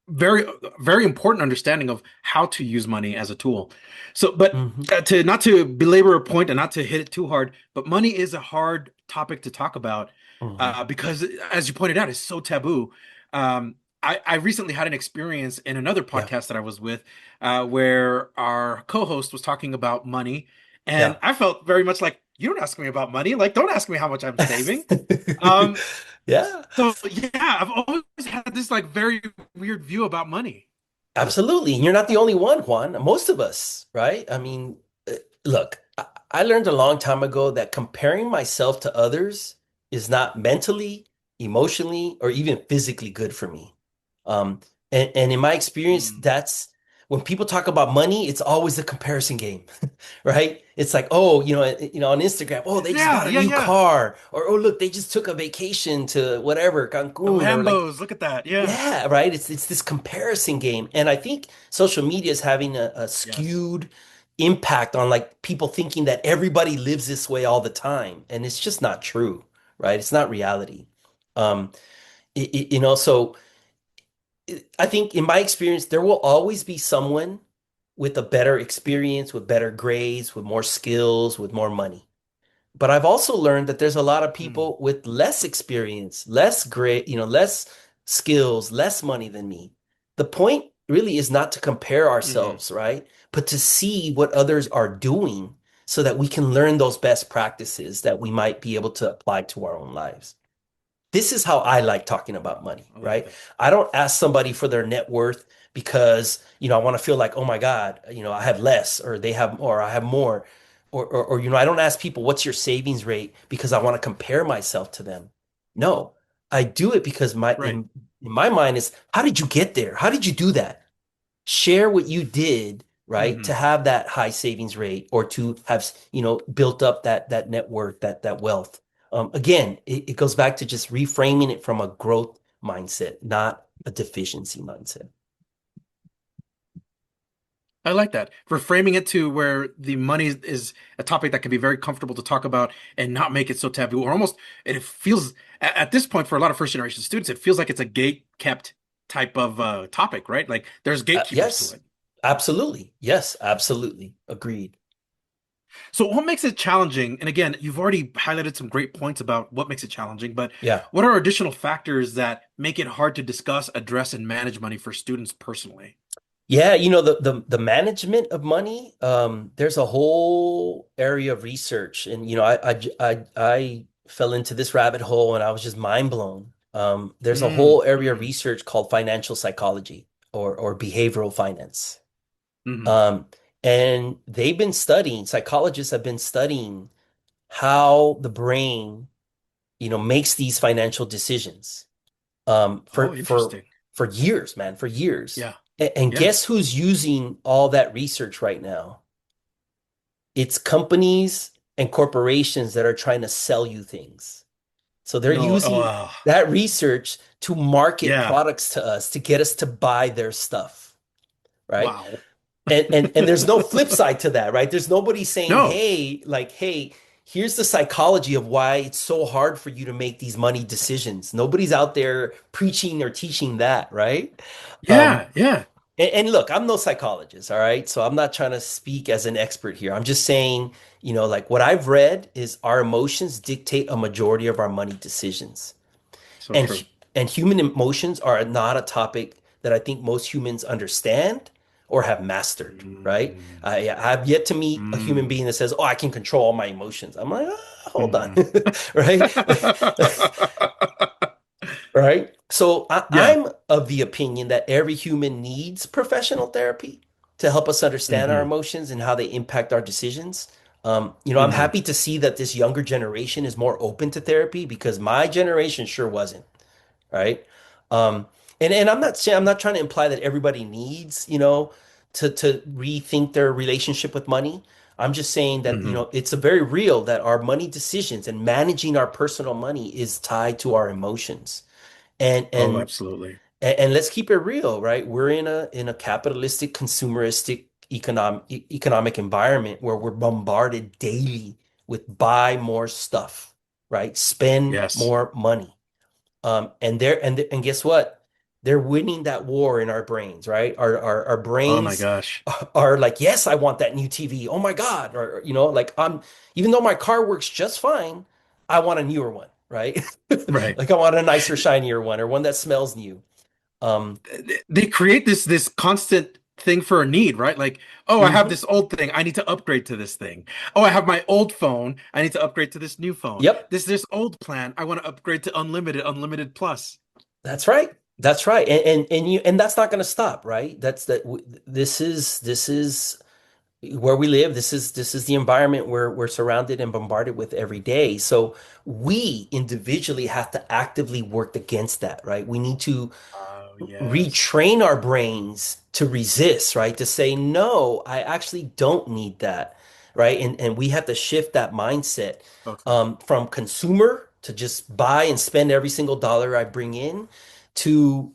very, very important understanding of how to use money as a tool. So, but Hmm. to not to belabor a point and not to hit it too hard, but money is a hard topic to talk about Hmm. because, as you pointed out, it's so taboo. I recently had an experience in another Yeah. podcast that I was with where our co-host was talking about money, and Yeah. I felt very much like, you don't ask me about money. Like, don't ask me how much I'm saving. Um, Yeah. so yeah, I've always had this like very weird view about money. Absolutely. And you're not the only one, Juan. Most of us, right? I mean, look, I learned a long time ago that comparing myself to others is not mentally, emotionally, or even physically good for me. Um, and in my experience, Mm. that's when people talk about money, it's always a comparison game, right? It's like, oh, on Instagram, oh, they just Yeah, bought a yeah, new yeah. car, or oh, look, they just took a vacation to whatever, The Cancun, or like Lambos, look at that. Yeah. yeah, right. It's this comparison game, and I think social media is having a Yes. skewed impact on like people thinking that everybody lives this way all the time, and it's just not true, right? It's not reality. Um, so I think in my experience, there will always be someone with a better experience, with better grades, with more skills, with more money. But I've also learned that there's a lot of Mm. people with less experience, less great, less skills, less money than me. The point really is not to compare Hmm. ourselves, right? But to see what others are doing so that we can learn those best practices that we might be able to apply to our own lives. This is how I like talking about money, I like right? that. I don't ask somebody for their net worth because, I want to feel like, oh my God, I have less or they have more, or I have more. Or, I don't ask people, what's your savings rate because I want to compare myself to them. No, I do it because Right. in my mind is, how did you get there? How did you do that? Share what you did, right, to Hmm. have that high savings rate or to have, built up that net worth, that wealth. Again, it goes back to just reframing it from a growth mindset, not a deficiency mindset. I like that. Reframing it to where the money is a topic that can be very comfortable to talk about and not make it so taboo, or almost, and it feels at this point for a lot of first generation students, it feels like it's a gate kept type of topic, right? Like there's gatekeepers to Yes, it. absolutely. Yes, absolutely. Agreed. So what makes it challenging? And again, you've already highlighted some great points about what makes it challenging, but Yeah. what are additional factors that make it hard to discuss, address, and manage money for students personally? Yeah, the management of money, there's a whole area of research, and I fell into this rabbit hole and I was just mind blown. There's a Mm, whole area of mm, research called financial psychology or behavioral finance. mm. Um, and they've been studying, psychologists have been studying how the brain, makes these financial decisions. Um, Oh, for for interesting. for years, man, for years. Yeah, And yeah. guess who's using all that research right now? It's companies and corporations that are trying to sell you things. So they're No, using that research to market yeah. products to us to get us to buy their stuff, right? Wow. And there's no flip side to that, right? There's nobody saying, No. hey, here's the psychology of why it's so hard for you to make these money decisions. Nobody's out there preaching or teaching that, right? Um, Yeah, yeah. and look, I'm no psychologist, all right? So I'm not trying to speak as an expert here. I'm just saying, like what I've read is our emotions dictate a majority of our money decisions. So And true. and human emotions are not a topic that I think most humans understand or have mastered, right? Mm, I've yet to meet a human mm, being that says, "Oh, I can control all my emotions." I'm like, hold on, mm. right? Right? So Yeah. I'm of the opinion that every human needs professional therapy to help us understand our Hmm. emotions and how they impact our decisions. I'm Hmm. happy to see that this younger generation is more open to therapy because my generation sure wasn't, right? Um, and I'm not trying to imply that everybody needs, to rethink their relationship with money. I'm just saying that, Hmm. it's a very real that our money decisions and managing our personal money is tied to our emotions. And Oh, and absolutely. and let's keep it real, right? We're in a capitalistic, consumeristic economic environment where we're bombarded daily with buy more stuff, right? Spend Yes. more money. And guess what? They're winning that war in our brains, right? Our Oh my brains gosh. are like, yes, I want that new TV. Oh my God. Or, like even though my car works just fine, I want a newer one, right? Right. Like I want a nicer, shinier one or one that smells new. Um, They create this constant thing for a need, right? Like, oh, I have mhm. this old thing, I need to upgrade to this thing. Oh, I have my old phone, I need to upgrade to this new phone. Yep, This old plan, I want to upgrade to unlimited plus. that's right. That's right. And that's not going to stop, right? This is where we live. This is the environment where we're surrounded and bombarded with every day. So we individually have to actively work against that, right? We need to Oh, yes. retrain our brains to resist, right? To say, no, I actually don't need that, right? And we have to shift that mindset Okay. from consumer to just buy and spend every single dollar I bring in to,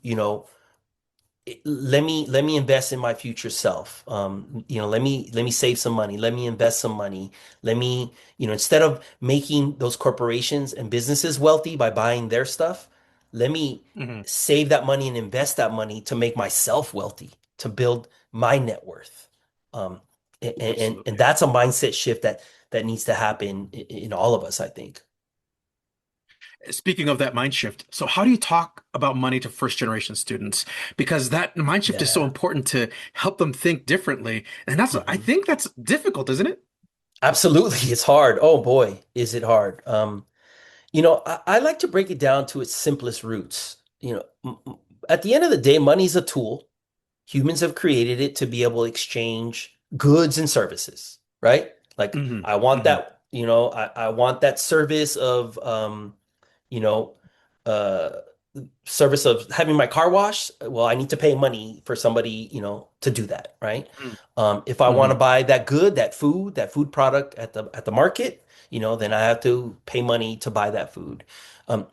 let me invest in my future self. Let me save some money. Let me invest some money. Let me, instead of making those corporations and businesses wealthy by buying their stuff, let me Hmm. save that money and invest that money to make myself wealthy, to build my net worth. Um, and Absolutely. that's a mindset shift that needs to happen in all of us, I think. Speaking of that mind shift, so how do you talk about money to first generation students? Because that mind shift is so Yeah. important to help them think differently. And I Mhm. think that's difficult, isn't it? Absolutely. It's hard. Oh boy, is it hard. I like to break it down to its simplest roots. At the end of the day, money is a tool. Humans have created it to be able to exchange goods and services, right? Like Hmm. I want Hmm. that, I want that you know, uh, service of having my car washed. Well, I need to pay money for somebody, to do that, right? If I want Hmm. to buy that food product at the market, then I have to pay money to buy that food. Um,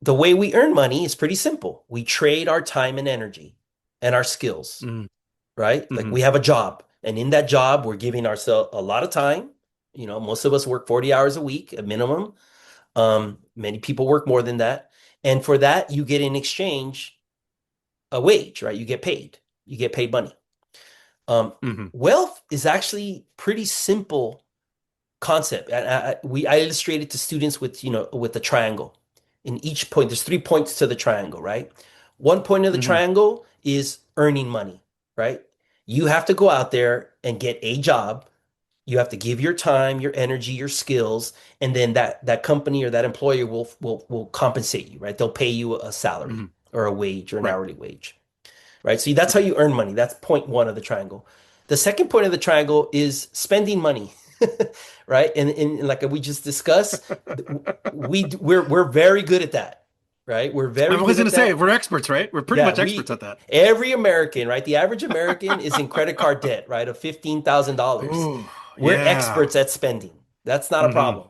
the way we earn money is pretty simple. We trade our time and energy and our skills, Hmm. right? Like Hmm. we have a job, and in that job, we're giving ourselves a lot of time. Most of us work 40 hours a week at minimum. Many people work more than that. And for that, you get in exchange a wage, right? You get paid. You get paid money. Um, Hmm. wealth is actually pretty simple concept. I illustrate it to students with, with the triangle. In each point, there's 3 points to the triangle, right? One point of the Hmm. triangle is earning money, right? You have to go out there and get a job. You have to give your time, your energy, your skills, and then that company or that employer will compensate you, right? They'll pay you a salary Hmm. or a wage or an Right. hourly wage, right? So that's how Right. you earn money. That's point one of the triangle. The second point of the triangle is spending money, right? And like we just discussed, we're very good at that, right? We're I very was good going at to say, that. we're experts, right? We're pretty Yeah, much experts we at that. every American, right? The average American is in credit card debt, right? Of $15,000. Oh, We're yeah. experts at spending. That's not a Hmm. problem,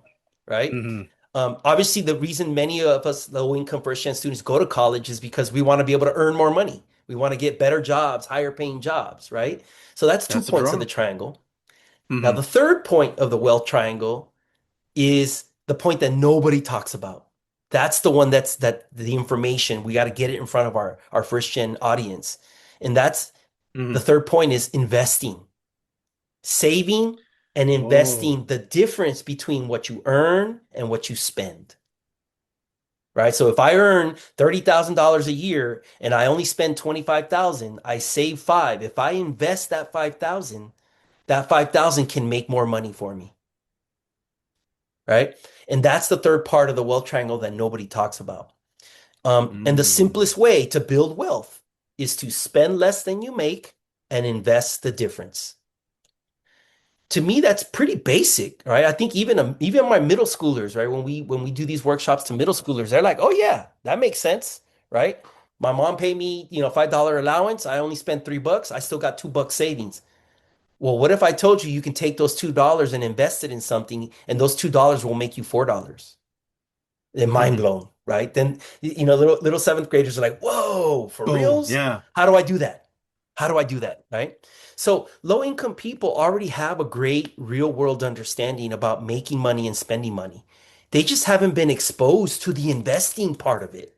right? Hmm. Obviously, the reason many of us low-income first-gen students go to college is because we want to be able to earn more money. We want to get better jobs, higher paying jobs, right? So that's two That's the points of the draw. triangle. Now, Hmm. the third point of the wealth triangle is the point that nobody talks about. That's the one that the information we got to get it in front of our first gen audience. And that's the Hmm. third point is investing, saving and Oh, investing the difference between what you earn and what you spend. Right? So if I earn $30,000 a year and I only spend 25,000, I save 5. If I invest that 5,000 can make more money for me. Right? And that's the third part of the wealth triangle that nobody talks about. And the mm. simplest way to build wealth is to spend less than you make and invest the difference. To me, that's pretty basic, right? I think even my middle schoolers, right, when we do these workshops to middle schoolers, they're like, "Oh yeah, that makes sense," right? My mom paid me, $5 allowance. I only spent $3. I still got $2 savings. Well, what if I told you you can take those $2 and invest it in something, and those $2 will make you $4? They're mind Hmm. blown, right? Then little seventh graders are like, "Whoa, for Boom. reals? Yeah. How do I do that? How do I do that?" Right? So low income people already have a great real world understanding about making money and spending money. They just haven't been exposed to the investing part of it,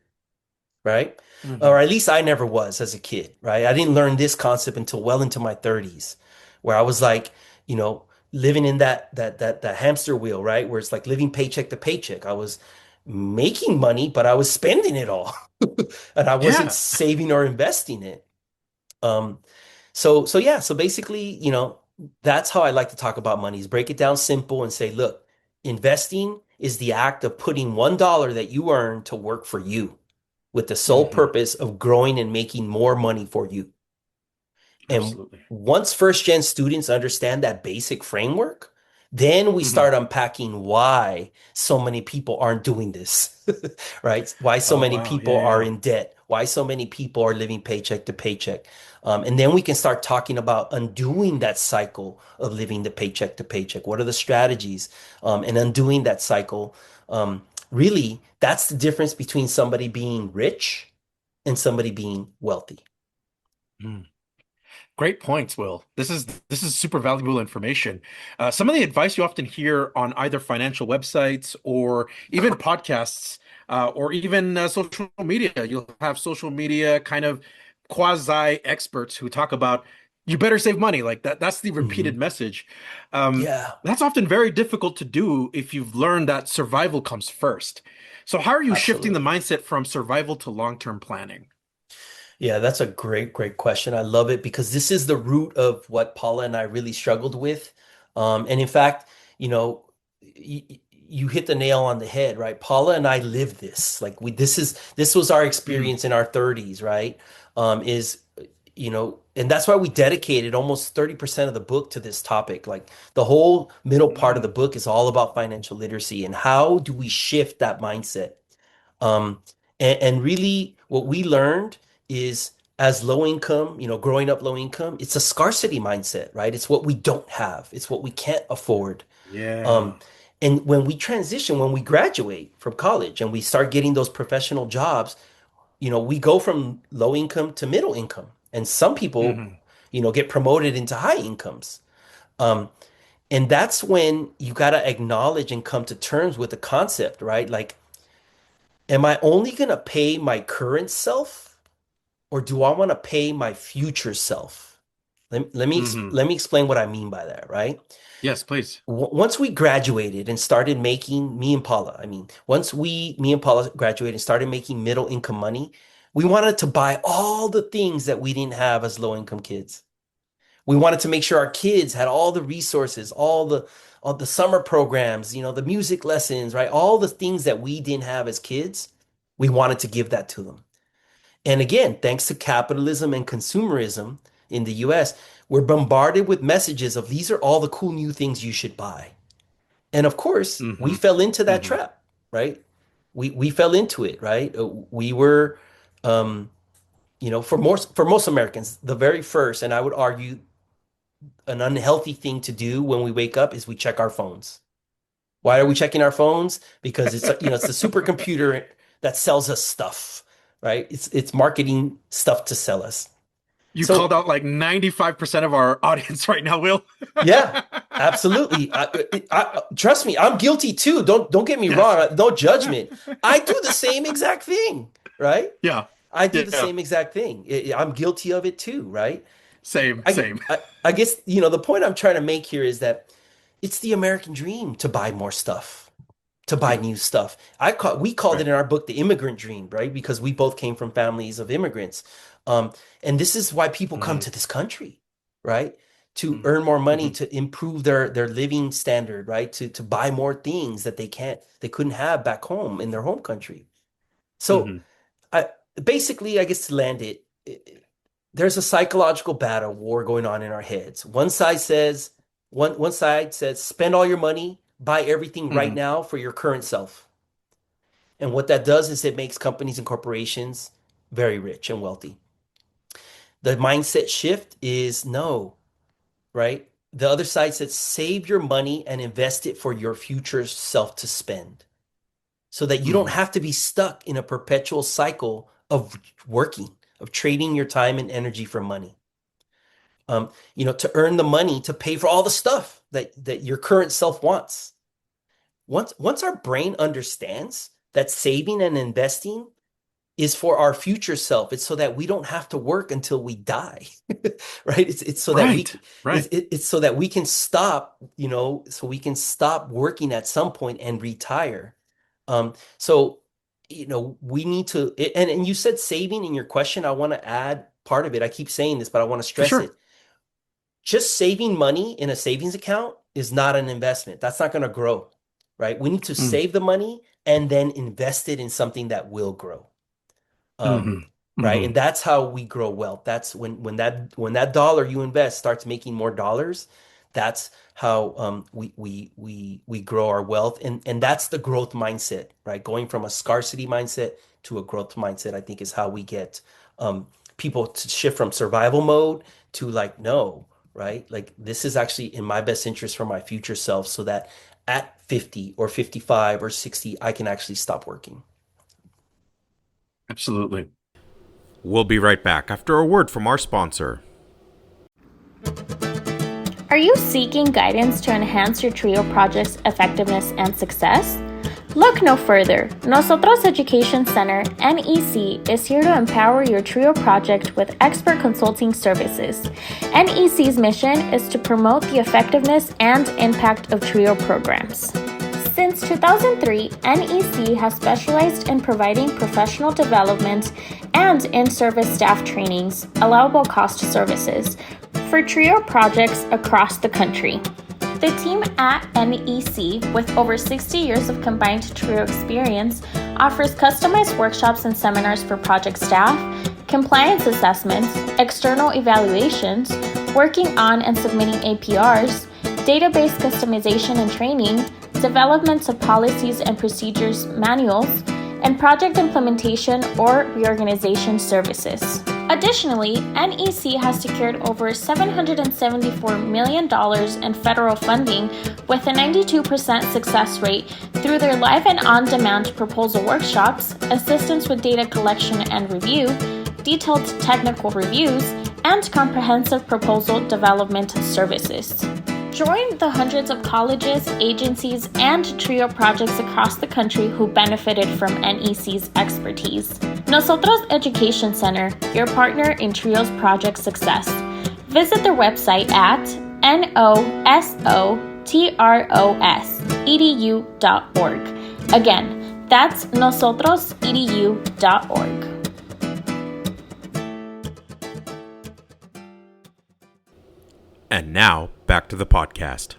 right? Or Hmm. at least I never was as a kid, right? I didn't learn this concept until well into my 30s, where I was like, you know, living in that hamster wheel, right? Where it's like living paycheck to paycheck. I was making money, but I was spending it all. And I wasn't Yeah. saving or investing it. Um, so yeah, so basically, that's how I like to talk about money is break it down simple and say, look, investing is the act of putting $1 that you earn to work for you with the sole Hmm. purpose of growing and making more money for you. And Absolutely. once first gen students understand that basic framework, then we Hmm. start unpacking why so many people aren't doing this, right? Why so Oh, many wow. Yeah. people are Yeah. in debt, why so many people are living paycheck to paycheck. And then we can start talking about undoing that cycle of living the paycheck to paycheck. What are the strategies? And undoing that cycle. Really, that's the difference between somebody being rich and somebody being wealthy. Mm. Great points, Will. This is super valuable information. Some of the advice you often hear on either financial websites or even podcasts, or even social media. You'll have social media kind of quasi experts who talk about you better save money. Like that. That's the repeated Mhm. message. Um, Yeah, that's often very difficult to do if you've learned that survival comes first. So how are you shifting the absolutely. mindset from survival to long-term planning? Yeah, that's a great, great question. I love it because this is the root of what Paula and I really struggled with. And in fact, you know, you hit the nail on the head, right? Paula and I lived this. Like this was our Mm. experience in our 30s, right? Is and that's why we dedicated almost 30% of the book to this topic. Like the whole middle part of the Mm. book is all about financial literacy and how do we shift that mindset? Um, and really, what we learned is as low income, growing up low income, it's a scarcity mindset, right? It's what we don't have, it's what we can't afford. Yeah. Um, and when we transition, when we graduate from college and we start getting those professional jobs, we go from low income to middle income. And some people, Hmm. get promoted into high incomes. Um, and that's when you got to acknowledge and come to terms with the concept, right? Like, am I only going to pay my current self or do I want to pay my future self? Let me explain what I mean by that, right? Yes, please. Once we graduated and started making me and Paula, I mean, once me and Paula graduated and started making middle income money, we wanted to buy all the things that we didn't have as low income kids. We wanted to make sure our kids had all the resources, all the summer programs, the music lessons, right? All the things that we didn't have as kids, we wanted to give that to them. And again, thanks to capitalism and consumerism in the US, we're bombarded with messages of these are all the cool new things you should buy. And of course, we fell into that trap, right? We fell into it, right? We were, for most Americans, the very first, and I would argue an unhealthy thing to do when we wake up is we check our phones. Why are we checking our phones? Because it's it's the supercomputer that sells us stuff, right? It's marketing stuff to sell us. You called out like 95% of our audience right now, Will. Yeah, absolutely. Trust me, I'm guilty too. Don't get me wrong. No judgment. I do the same exact thing, right? Yeah. I do the same exact thing. I'm guilty of it too, right? Same. I guess, the point I'm trying to make here is that it's the American dream to buy more stuff, to buy new stuff. We called it in our book the immigrant dream, right? Because we both came from families of immigrants. And this is why people come to this country, right? To earn more money, to improve their living standard, right? To buy more things that they couldn't have back home in their home country. So I guess to land it, there's a psychological battle war going on in our heads. One side says, spend all your money, buy everything right now for your current self. And what that does is it makes companies and corporations very rich and wealthy. The mindset shift is no, right? The other side says save your money and invest it for your future self to spend so that you don't have to be stuck in a perpetual cycle of working, of trading your time and energy for money. To earn the money to pay for all the stuff that your current self wants. Once our brain understands that saving and investing is for our future self, it's so that we don't have to work until we die, right? It's so that it's so that we can stop, so we can stop working at some point and retire. We need to, and you said saving in your question. I want to add part of it. I keep saying this, but I want to stress it. Just saving money in a savings account is not an investment. That's not going to grow, right? We need to save the money and then invest it in something that will grow. Right. And that's how we grow wealth. That's when that dollar you invest starts making more dollars. That's how we grow our wealth. And that's the growth mindset, right? Going from a scarcity mindset to a growth mindset, I think is how we get people to shift from survival mode to no, right? Like this is actually in my best interest for my future self so that at 50 or 55 or 60, I can actually stop working. Absolutely. We'll be right back after a word from our sponsor. Are you seeking guidance to enhance your TRIO project's effectiveness and success? Look no further. Nosotros Education Center, NEC, is here to empower your TRIO project with expert consulting services. NEC's mission is to promote the effectiveness and impact of TRIO programs. Since 2003, NEC has specialized in providing professional development and in-service staff trainings, allowable cost services, for TRIO projects across the country. The team at NEC, with over 60 years of combined TRIO experience, offers customized workshops and seminars for project staff, compliance assessments, external evaluations, working on and submitting APRs, database customization and training, developments of policies and procedures manuals, and project implementation or reorganization services. Additionally, NEC has secured over $774 million in federal funding with a 92% success rate through their live and on-demand proposal workshops, assistance with data collection and review, detailed technical reviews, and comprehensive proposal development services. Join the hundreds of colleges, agencies, and TRIO projects across the country who benefited from NEC's expertise. Nosotros Education Center, your partner in TRIO's project success. Visit their website at nosotrosedu.org. Again, that's nosotrosedu.org. And now, back to the podcast.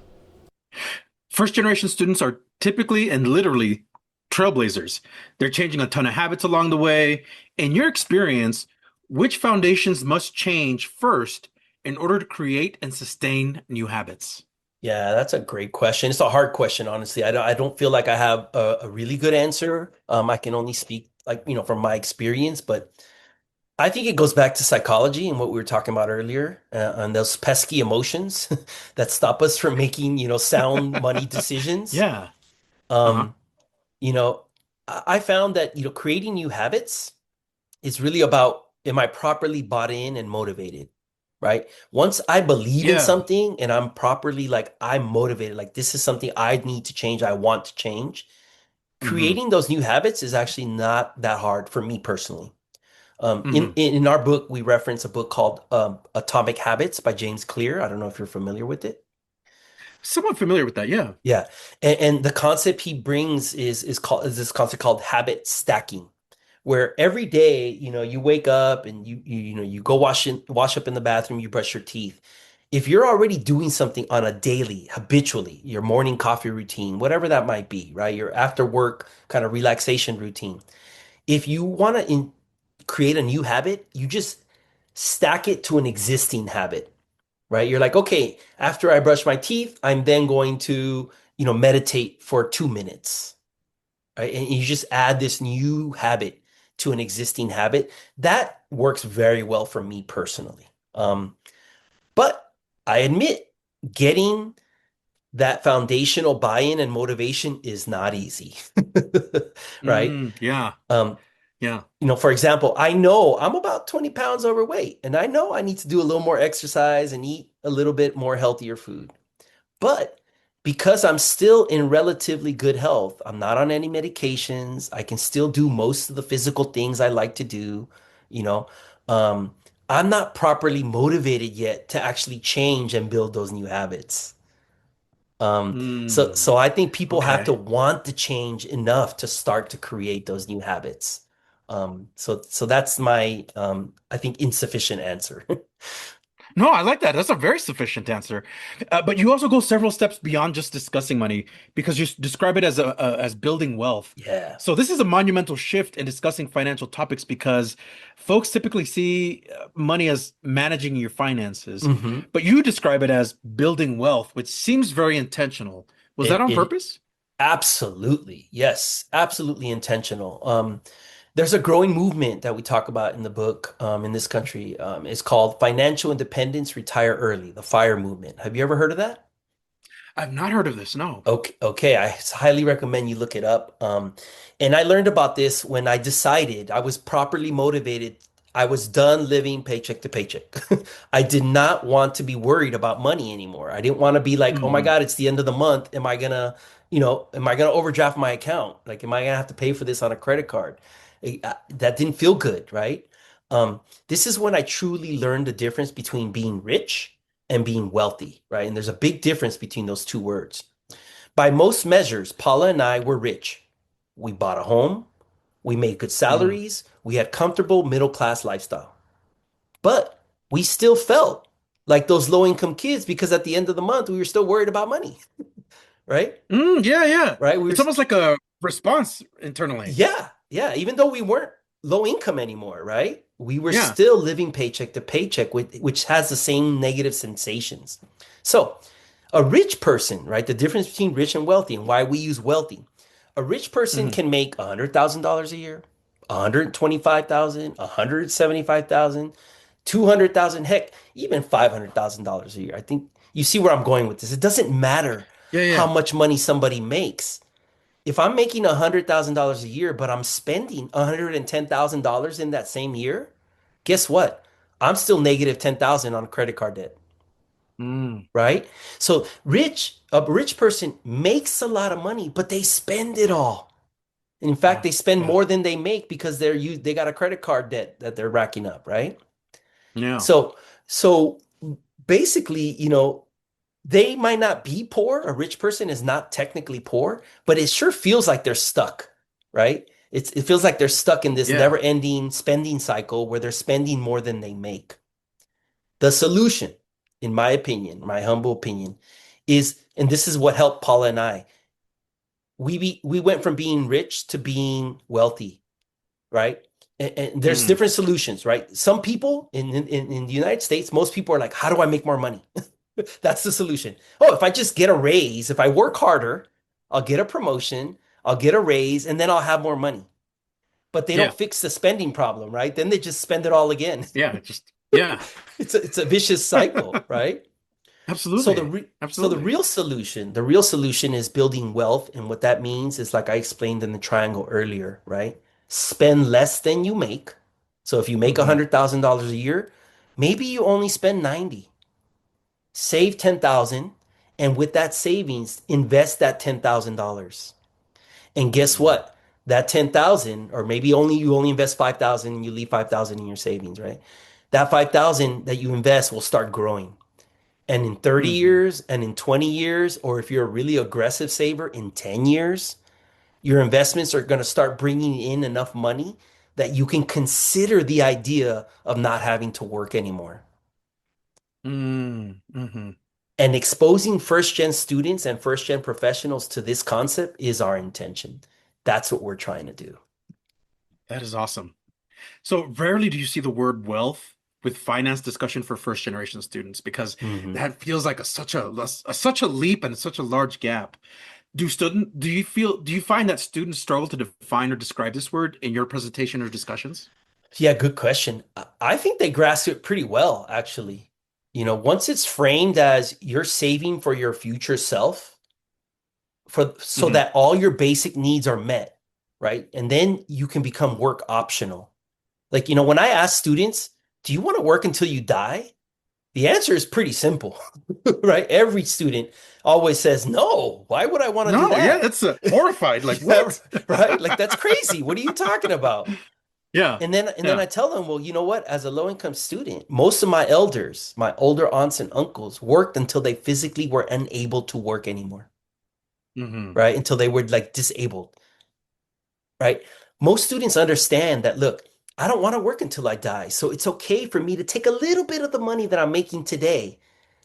First generation students are typically and literally trailblazers. They're changing a ton of habits along the way. In your experience, which foundations must change first in order to create and sustain new habits? Yeah, that's a great question. It's a hard question, honestly. I don't feel like I have a really good answer. I can only speak like, from my experience, but I think it goes back to psychology and what we were talking about earlier, and those pesky emotions that stop us from making, sound money decisions. Yeah. Uh-huh. Um, you know, I found that, creating new habits is really about, am I properly bought in and motivated, right? Once I believe in Yeah. something and I'm properly like, I'm motivated, like this is something I need to change, I want to change, Hmm. creating those new habits is actually not that hard for me personally. In, Hmm. in our book, we reference a book called Atomic Habits by James Clear. I don't know if you're familiar with it. Somewhat familiar with that. Yeah. Yeah, and the concept he brings is this concept called habit stacking, where every day, you wake up and you go wash up in the bathroom, you brush your teeth. If you're already doing something on a daily, habitually, your morning coffee routine, whatever that might be, right? Your after work kind of relaxation routine. If you want to create a new habit, you just stack it to an existing habit, right? You're like, okay, after I brush my teeth, I'm then going to, meditate for 2 minutes, right? And you just add this new habit to an existing habit. That works very well for me personally. But I admit getting that foundational buy-in and motivation is not easy, right? Yeah. Um, Yeah. for example, I know I'm about 20 pounds overweight, and I know I need to do a little more exercise and eat a little bit more healthier food. But because I'm still in relatively good health, I'm not on any medications, I can still do most of the physical things I like to do, you know, um, I'm not properly motivated yet to actually change and build those new habits. So I think people have to Okay. want to change enough to start to create those new habits. So that's my I think insufficient answer. No, I like that. That's a very sufficient answer. But you also go several steps beyond just discussing money because you describe it as as building wealth. Yeah. So this is a monumental shift in discussing financial topics because folks typically see money as managing your finances, hmm but you describe it as building wealth, which seems very intentional. Was that on it purpose? absolutely, yes, absolutely intentional. There's a growing movement that we talk about in the book in this country. It's called Financial Independence, Retire Early, the FIRE movement. Have you ever heard of that? I've not heard of this. No. Okay, I highly recommend you look it up. And I learned about this when I decided I was properly motivated. I was done living paycheck to paycheck. I did not want to be worried about money anymore. I didn't want to be like, oh my Mm, God, it's the end of the month. Am I gonna overdraft my account? Like, am I gonna have to pay for this on a credit card? That didn't feel good, right? This is when I truly learned the difference between being rich and being wealthy, right? And there's a big difference between those two words. By most measures, Paula and I were rich. We bought a home, we made good mm. salaries, we had comfortable middle class lifestyle. But we still felt like those low income kids because at the end of the month we were still worried about money, right? Yeah, yeah. Right? It's almost like a response internally. Yeah. Even though we weren't low income anymore, right? We were Yeah. still living paycheck to paycheck, which has the same negative sensations. So a rich person, right? The difference between rich and wealthy and why we use wealthy. A rich person Hmm. can make $100,000 a year, 125,000, 175,000, 200,000, heck, even $500,000 a year. I think you see where I'm going with this. It doesn't matter Yeah, how yeah. much money somebody makes. If I'm making $100,000 a year, but I'm spending $110,000 in that same year, guess what? I'm still negative 10,000 on credit card debt, Mm, right? So a rich person makes a lot of money, but they spend it all. In fact, yeah, they spend yeah, more than they make because they got a credit card debt that they're racking up, right? yeah. So so basically, they might not be poor. A rich person is not technically poor, but it sure feels like they're stuck, right? It feels like they're stuck in this Yeah. never-ending spending cycle where they're spending more than they make. The solution, in my opinion, my humble opinion, is, and this is what helped Paula and I, we went from being rich to being wealthy, right? And there's Mm. different solutions, right? Some people in the United States, most people are like, how do I make more money? That's the solution. Oh, if I just get a raise, if I work harder, I'll get a promotion, I'll get a raise, and then I'll have more money. But they don't Yeah. fix the spending problem, right? Then they just spend it all again. Yeah. Just yeah. It's a vicious cycle, right? So Absolutely. the Absolutely. real solution is building wealth, and what that means is like I explained in the triangle earlier, right? Spend less than you make. So if you make Hmm. $100,000 a year, maybe you only spend 90. Save 10,000, and with that savings, invest that $10,000. And guess Hmm. what? That 10,000, or maybe only you only invest 5,000 and you leave 5,000 in your savings, right? That 5,000 that you invest will start growing. And in 30 Hmm. years and in 20 years, or if you're a really aggressive saver, in 10 years, your investments are going to start bringing in enough money that you can consider the idea of not having to work anymore. Mm-hmm. And exposing first gen students and first gen professionals to this concept is our intention. That's what we're trying to do. That is awesome. So rarely do you see the word wealth with finance discussion for first generation students because Mhm. that feels like such a leap and such a large gap. Do you find that students struggle to define or describe this word in your presentation or discussions? Yeah, good question. I think they grasp it pretty well, actually. Once it's framed as you're saving for your future self, for so Hmm. that all your basic needs are met, right? And then you can become work optional. Like, when I ask students, do you want to work until you die? The answer is pretty simple, right? Every student always says, no, why would I want to do No, yeah, that? that's horrified. Like Yeah, what? right? Like, that's crazy. What are you talking about? Yeah, And then yeah. I tell them, well, you know what? As a low income student, most of my elders, my older aunts and uncles, worked until they physically were unable to work anymore, Hmm. right? Until they were like disabled, right? Most students understand that, look, I don't want to work until I die. So it's okay for me to take a little bit of the money that I'm making today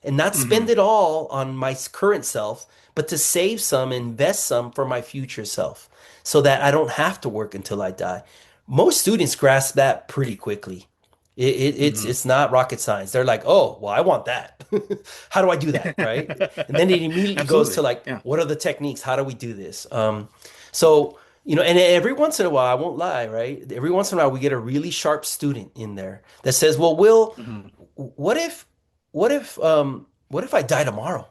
and not spend Hmm. it all on my current self, but to save some, invest some for my future self so that I don't have to work until I die. Most students grasp that pretty quickly. It's Hmm. not rocket science. They're like, oh, well, I want that. How do I do that? Right. And then it immediately goes to Absolutely. like, Yeah. what are the techniques? How do we do this? So and every once in a while, I won't lie, right? Every once in a while, we get a really sharp student in there that says, "Well, Will, Hmm. what if, what if I die tomorrow?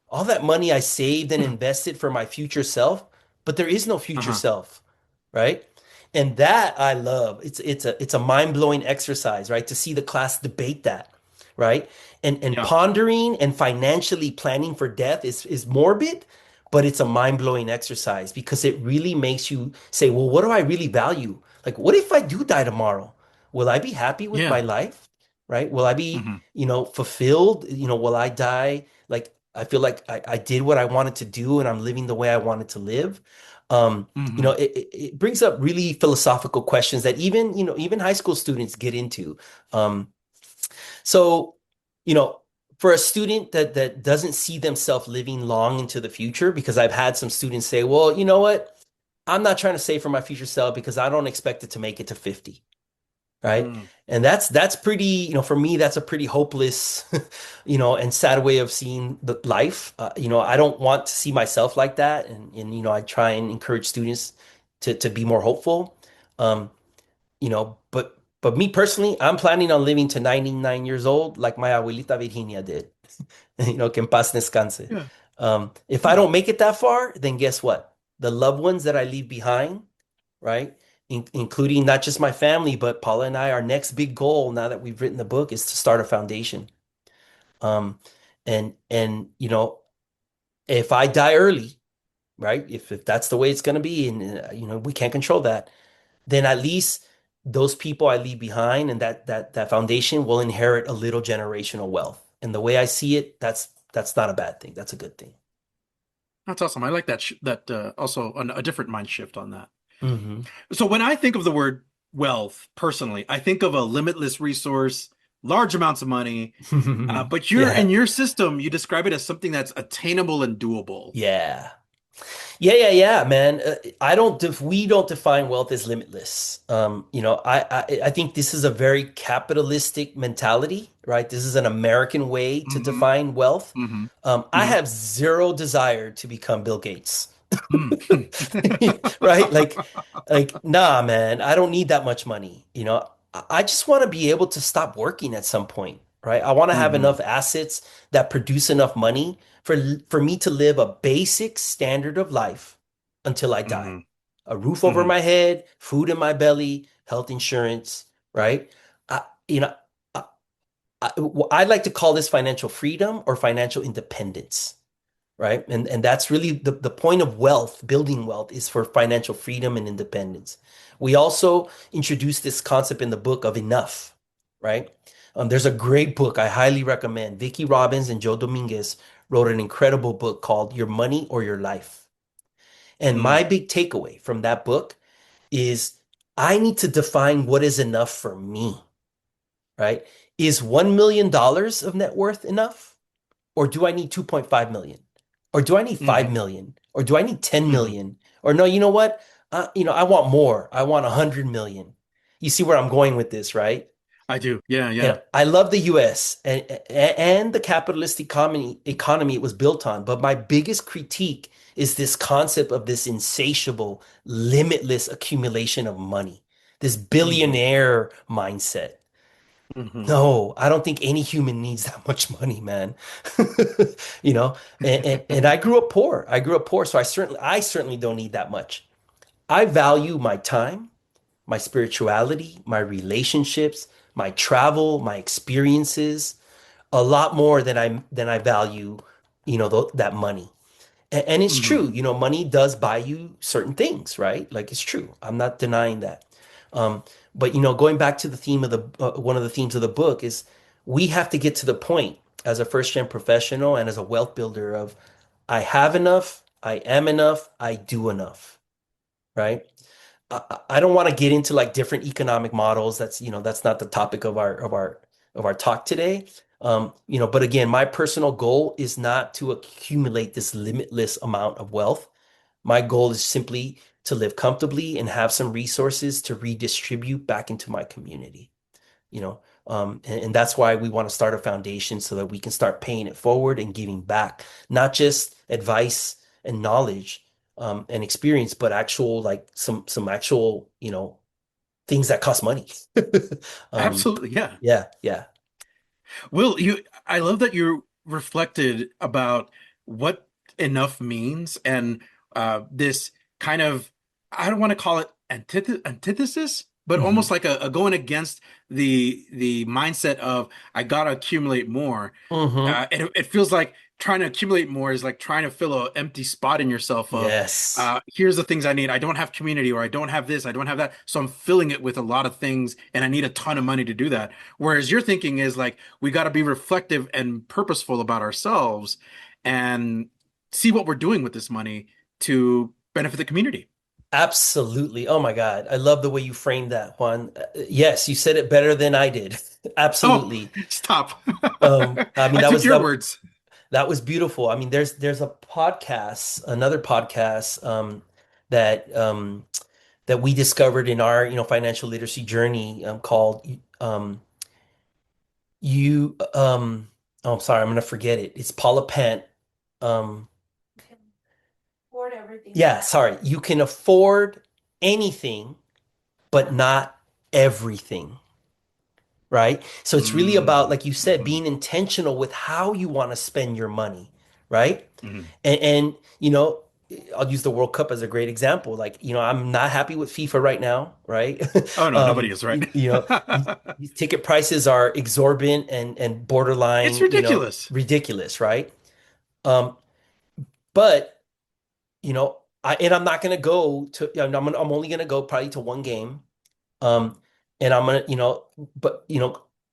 All that money I saved and invested for my future self, but there is no future Uh-huh. self, right?" And that I love. It's a mind-blowing exercise, right? To see the class debate that, right? And Yeah. pondering and financially planning for death is morbid, but it's a mind-blowing exercise because it really makes you say, well, what do I really value? Like, what if I do die tomorrow? Will I be happy with my Yeah. life? Right? Will I be, Hmm. fulfilled? Will I die? Like, I feel like I did what I wanted to do and I'm living the way I wanted to live. Hmm. It brings up really philosophical questions that even high school students get into. Um, so, you know, for a student that doesn't see themselves living long into the future, because I've had some students say, well, you know what? I'm not trying to save for my future self because I don't expect it to make it to 50, right? Mm. And that's pretty, for me, that's a pretty hopeless, and sad way of seeing the life. I don't want to see myself like that, and I try and encourage students to be more hopeful. Um, but me personally, I'm planning on living to 99 years old, like my abuelita Virginia did. Que en paz descanse. Yeah. If I Yeah. don't make it that far, then guess what? The loved ones that I leave behind, right? Including not just my family, but Paula and I, our next big goal now that we've written the book is to start a foundation. Um, and if I die early, right? If that's the way it's going to be, and we can't control that, then at least those people I leave behind and that foundation will inherit a little generational wealth. And the way I see it, that's not a bad thing. That's a good thing. That's awesome. I like that also a different mind shift on that. Hmm. So when I think of the word wealth, personally, I think of a limitless resource, large amounts of money. But in Yeah. your system, you describe it as something that's attainable and doable. Yeah. Yeah, man. We don't define wealth as limitless. I think this is a very capitalistic mentality, right? This is an American way to Hmm. define wealth. Hmm. I Hmm. have zero desire to become Bill Gates, Hmm. right? Nah, man, I don't need that much money. I just want to be able to stop working at some point, right? I want to have Hmm. enough assets that produce enough money for me to live a basic standard of life until I die. Hmm. A roof over Hmm. my head, food in my belly, health insurance, right? I, you know, I, I like to call this financial freedom or financial independence, right? And that's really the point of wealth, building wealth is for financial freedom and independence. We also introduced this concept in the book of enough, right? There's a great book I highly recommend. Vicki Robbins and Joe Dominguez wrote an incredible book called Your Money or Your Life. And my Hmm. big takeaway from that book is I need to define what is enough for me, right? Is $1 million of net worth enough? Or do I need 2.5 million? Or do I need 5 Hmm. million? Or do I need 10 Hmm. million? Or no, you know what? I want more. I want 100 million. You see where I'm going with this, right? I do. Yeah, yeah. I love the US and the capitalist economy it was built on, but my biggest critique is this concept of this insatiable, limitless accumulation of money, this Hmm. billionaire mindset. Hmm. No, I don't think any human needs that much money, man. You know, and I grew up poor. I grew up poor, so I certainly don't need that much. I value my time, my spirituality, my relationships, my travel, my experiences a lot more than I value, that money. And it's Hmm. true, money does buy you certain things, right? Like it's true. I'm not denying that. Um, but going back to the theme of the one of the themes of the book is we have to get to the point as a first gen professional and as a wealth builder of I have enough, I am enough, I do enough, right? I don't want to get into like different economic models. That's not the topic of our talk today. But again, my personal goal is not to accumulate this limitless amount of wealth. My goal is simply to live comfortably and have some resources to redistribute back into my community. And that's why we want to start a foundation so that we can start paying it forward and giving back, not just advice and knowledge, and experience, but actual like some actual, things that cost money. Um, Absolutely. Yeah. yeah, yeah. Will, I love that you reflected about what enough means and this kind of, I don't want to call it antithesis, but almost Hmm. like a going against the mindset of I gotta accumulate more. Hmm. It feels like trying to accumulate more is like trying to fill an empty spot in yourself of Yes. here's the things I need. I don't have community, or I don't have this, I don't have that. So I'm filling it with a lot of things and I need a ton of money to do that. Whereas your thinking is like we got to be reflective and purposeful about ourselves and see what we're doing with this money to benefit the community. Absolutely. Oh my God. I love the way you framed that, Juan. Yes, you said it better than I did. Oh, Absolutely. stop. I mean, I that took was your that words. that was beautiful. I mean, there's another podcast, that we discovered in our, financial literacy journey, called you oh, I'm sorry, I'm gonna forget it. It's Paula Pant. Um, yeah, sorry. You can afford anything, but not everything, right? So it's really about, Mm, like you said, mhm, being intentional with how you want to spend your money, right? mhm. And I'll use the World Cup as a great example. Like, I'm not happy with FIFA right now, right? Oh no, nobody is right. These ticket prices are exorbitant and It's borderline, ridiculous. ridiculous, right? Um, but I'm not gonna go to. I'm only gonna go probably to one game. Um, and I'm gonna, but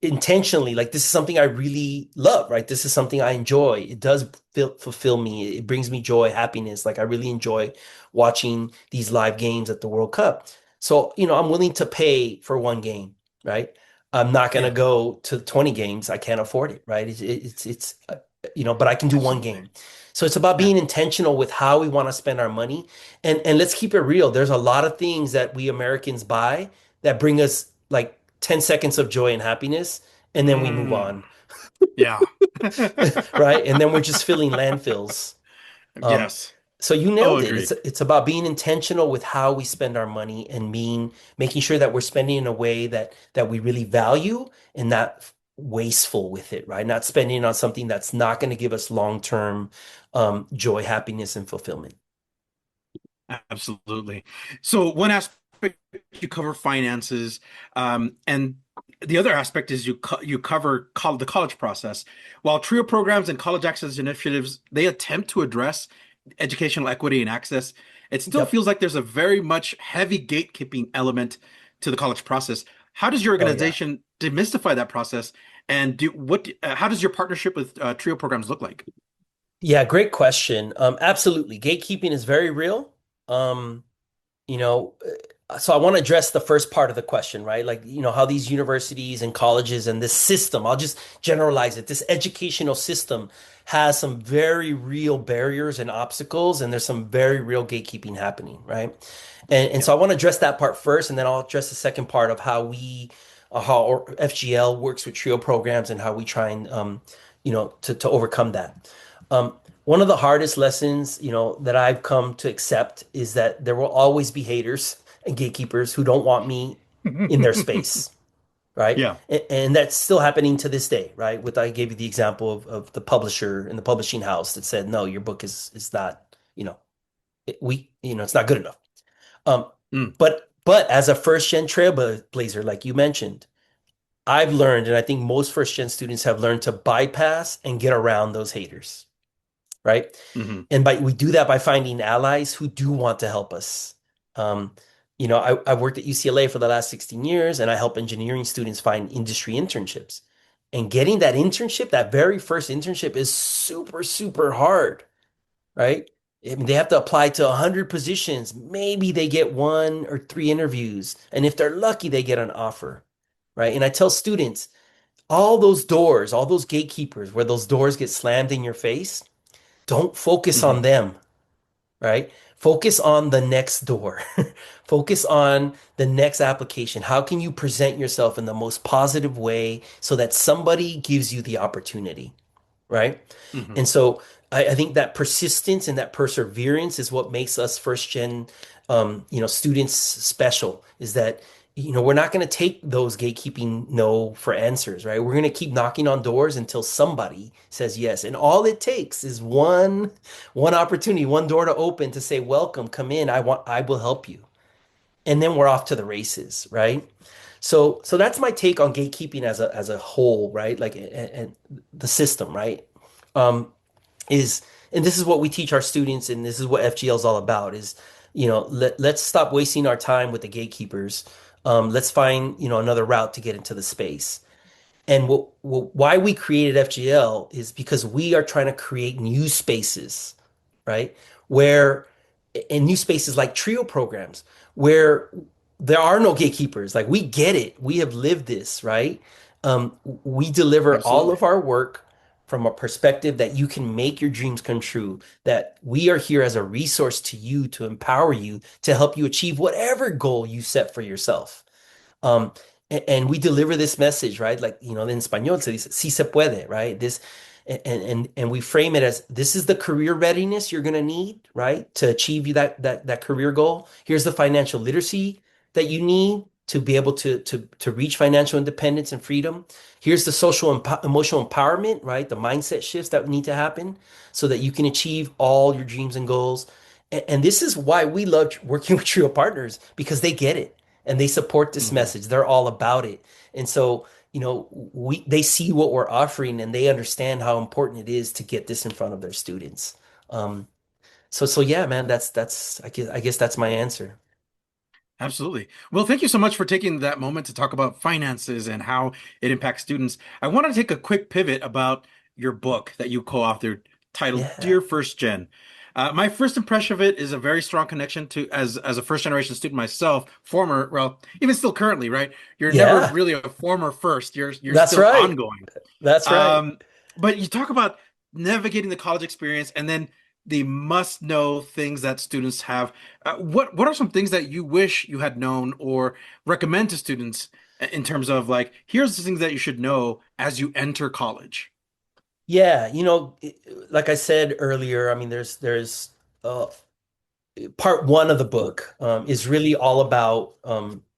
intentionally, like this is something I really love, right? This is something I enjoy. It does fulfill me. It brings me joy, happiness. Like I really enjoy watching these live games at the World Cup. So, I'm willing to pay for one game, right? I'm not going to Yeah, go to 20 games. I can't afford it, right? But I can do one absolutely. game. So it's about Yeah. being intentional with how we want to spend our money. And let's keep it real. There's a lot of things that we Americans buy that bring us like 10 seconds of joy and happiness, and then we move Mm, on, yeah. right? And then we're just filling landfills. Um, Yes. so you Oh, nailed it. It's agreed. it's about being intentional with how we spend our money and making sure that we're spending in a way that we really value and not wasteful with it, right? Not spending on something that's not going to give us long-term joy, happiness, and fulfillment. Absolutely. So one aspect you cover finances, and the other aspect is you cover the college process. While TRIO programs and college access initiatives, they attempt to address educational equity and access, it still Yep. feels like there's a very much heavy gatekeeping element to the college process. How does your Oh yeah. organization demystify that process, and how does your partnership with TRIO programs look like? Yeah, great question. Absolutely. Gatekeeping is very real. Um, You know, so I want to address the first part of the question, right? Like, how these universities and colleges and this system, I'll just generalize it. This educational system has some very real barriers and obstacles, and there's some very real gatekeeping happening, right? And Yeah. so I want to address that part first, and then I'll address the second part of how FGL works with TRIO programs and how we try and, to overcome that. One of the hardest lessons, that I've come to accept is that there will always be haters and gatekeepers who don't want me in their space, right? Yeah. And that's still happening to this day, right? I gave you the example of the publisher and the publishing house that said, no, your book is not, it's not good enough. Um, Mm. but as a first gen trailblazer, like you mentioned, I've learned, and I think most first gen students have learned to bypass and get around those haters, right? Hmm. And we do that by finding allies who do want to help us. Um, I've worked at UCLA for the last 16 years, and I help engineering students find industry internships. And getting that internship, that very first internship, is super, super hard, right? I mean, they have to apply to 100 positions. Maybe they get one or three interviews. And if they're lucky, they get an offer, right? And I tell students, all those doors, all those gatekeepers where those doors get slammed in your face, don't focus Hmm. on them, right? Focus on the next door. Focus on the next application. How can you present yourself in the most positive way so that somebody gives you the opportunity? Right? Hmm. And so I think that persistence and that perseverance is what makes us first gen, students special. Is that we're not going to take those gatekeeping no for answers, right? We're going to keep knocking on doors until somebody says yes, and all it takes is one opportunity, one door to open to say, "Welcome, come in. I will help you," and then we're off to the races, right? So that's my take on gatekeeping as a whole, right? Like and the system, right? Um, is and this is what we teach our students, and this is what FGL is all about. Is let's stop wasting our time with the gatekeepers. Let's find another route to get into the space. And why we created FGL is because we are trying to create new spaces, right? Where in new spaces like trio programs where there are no gatekeepers. Like we get it. We have lived this, right? We deliver all Absolutely. of our work from a perspective that you can make your dreams come true, that we are here as a resource to you to empower you to help you achieve whatever goal you set for yourself. Um, and we deliver this message, right? Like, in español se dice, sí se puede, right? And we frame it as this is the career readiness you're going to need, right? To achieve that career goal. Here's the financial literacy that you need to be able to reach financial independence and freedom. Here's the emotional empowerment, right? The mindset shifts that need to happen so that you can achieve all your dreams and goals. And this is why we love working with Trio partners because they get it and they support this Hmm. message. They're all about it. And so, they see what we're offering and they understand how important it is to get this in front of their students. So yeah, man, that's I guess that's my answer. Absolutely. Well, thank you so much for taking that moment to talk about finances and how it impacts students. I want to take a quick pivot about your book that you co-authored titled Yeah. Dear First Gen. My first impression of it is a very strong connection to as a first generation student myself, former, well, even still currently, right? You're never Yeah, really a former first. You're that's still right. ongoing. That's right. Um, but you talk about navigating the college experience and then the must know things that students have. What are some things that you wish you had known or recommend to students in terms of like, here's the things that you should know as you enter college? Yeah, like I said earlier, I mean, there's uh, part one of the book is really all about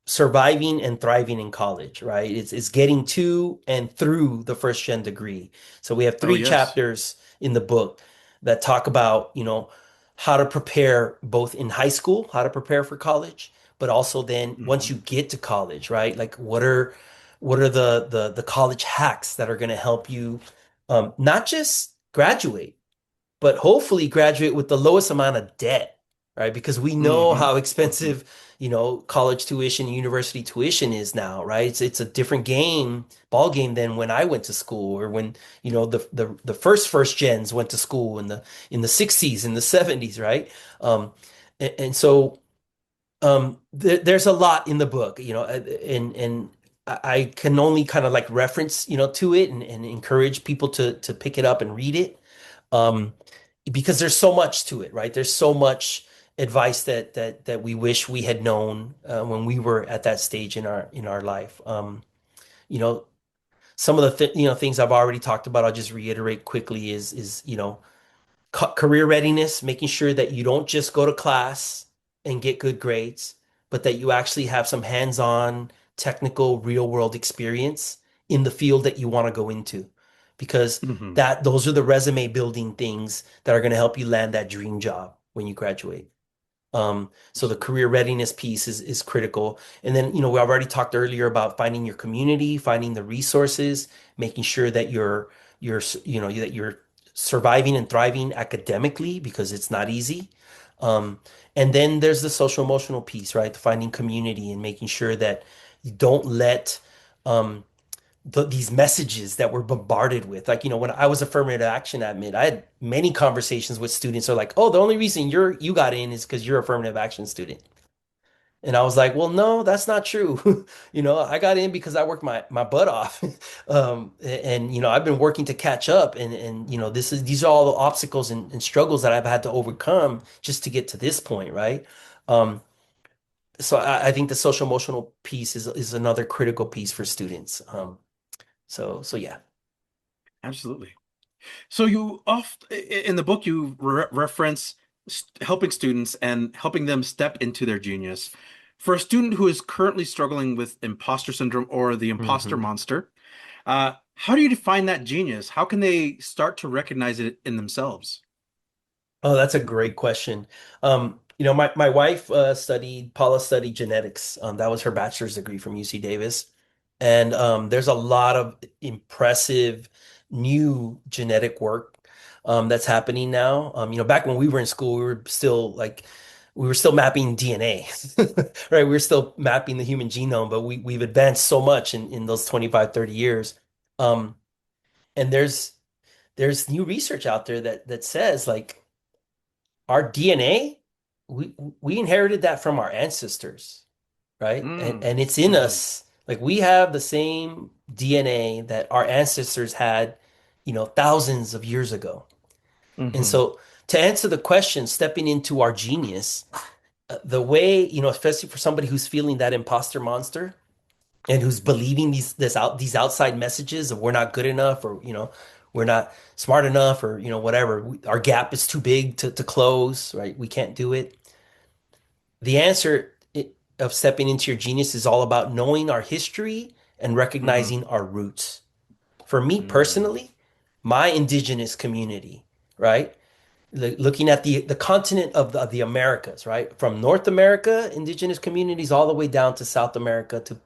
surviving and thriving in college, right? It's getting to and through the first gen degree. So we have Oh, three yes. chapters in the book that talk about, how to prepare both in high school, how to prepare for college, but also then once Hmm. you get to college, right? Like what are the college hacks that are going to help you not just graduate but hopefully graduate with the lowest amount of debt, right? Because we know Hmm. how Hmm. expensive, college tuition, university tuition is now, right? It's a different ball game than when I went to school or when, the first gens went to school in the 60s, in the 70s, right? And so there's a lot in the book, and I can only kind of like reference, to it and encourage people to pick it up and read it. Um, because there's so much to it, right? There's so much advice that we wish we had known when we were at that stage in our life. You know, some of the things I've already talked about, I'll just reiterate quickly is career readiness, making sure that you don't just go to class and get good grades, but that you actually have some hands-on, technical, real-world experience in the field that you want to go into. Because Hmm. those are the resume building things that are going to help you land that dream job when you graduate. So the Absolutely. career readiness piece is critical. And then, we already talked earlier about finding your community, finding the resources, making sure that you're surviving and thriving academically because it's not easy. Um, and then there's the social emotional piece, right? Finding community and making sure that you don't let um, these messages that we're bombarded with. Like, when I was affirmative action admin, I had many conversations with students who are like, "Oh, the only reason you got in is because you're affirmative action student." And I was like, "Well, no, that's not true. I got in because I worked my butt off." And I've been working to catch up and these are all the obstacles and struggles that I've had to overcome just to get to this point, right? Um, so I think the social emotional piece is another critical piece for students. So yeah. Absolutely. So you oft in the book you reference helping students and helping them step into their genius. For a student who is currently struggling with imposter syndrome or the imposter hmm monster, how do you define that genius? How can they start to recognize it in themselves? Oh, that's a great question. My wife Paula studied genetics. That was her bachelor's degree from UC Davis. And there's a lot of impressive new genetic work that's happening now. Back when we were in school, we were still mapping DNA, right? We were still mapping the human genome, but we've advanced so much in those 25, 30 years. Um, and there's new research out there that says like our DNA, we we inherited that from our ancestors, right? Mm. And it's in Hmm. us. Like we have the same DNA that our ancestors had, thousands of years ago. And Hmm. so to answer the question, stepping into our genius, the way, especially for somebody who's feeling that imposter monster and who's believing these outside messages of we're not good enough or, we're not smart enough or, whatever, our gap is too big to close, right? We can't do it. The answer of stepping into your genius is all about knowing our history and Hmm. recognizing our roots. For me Mm. personally, my indigenous community, right? Looking at the continent of the Americas, right? From North America, indigenous communities, all the way down to South America to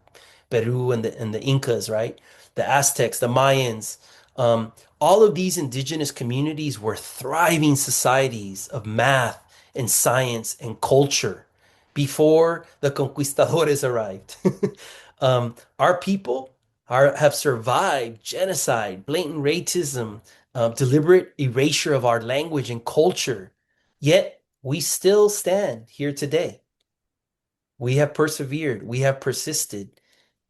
Peru and the Incas, right? The Aztecs, the Mayans. Um, all of these indigenous communities were thriving societies of math and science and culture. before the conquistadores arrived. Our people have survived genocide, blatant racism, deliberate erasure of our language and culture. Yet we still stand here today. We have persevered. We have persisted.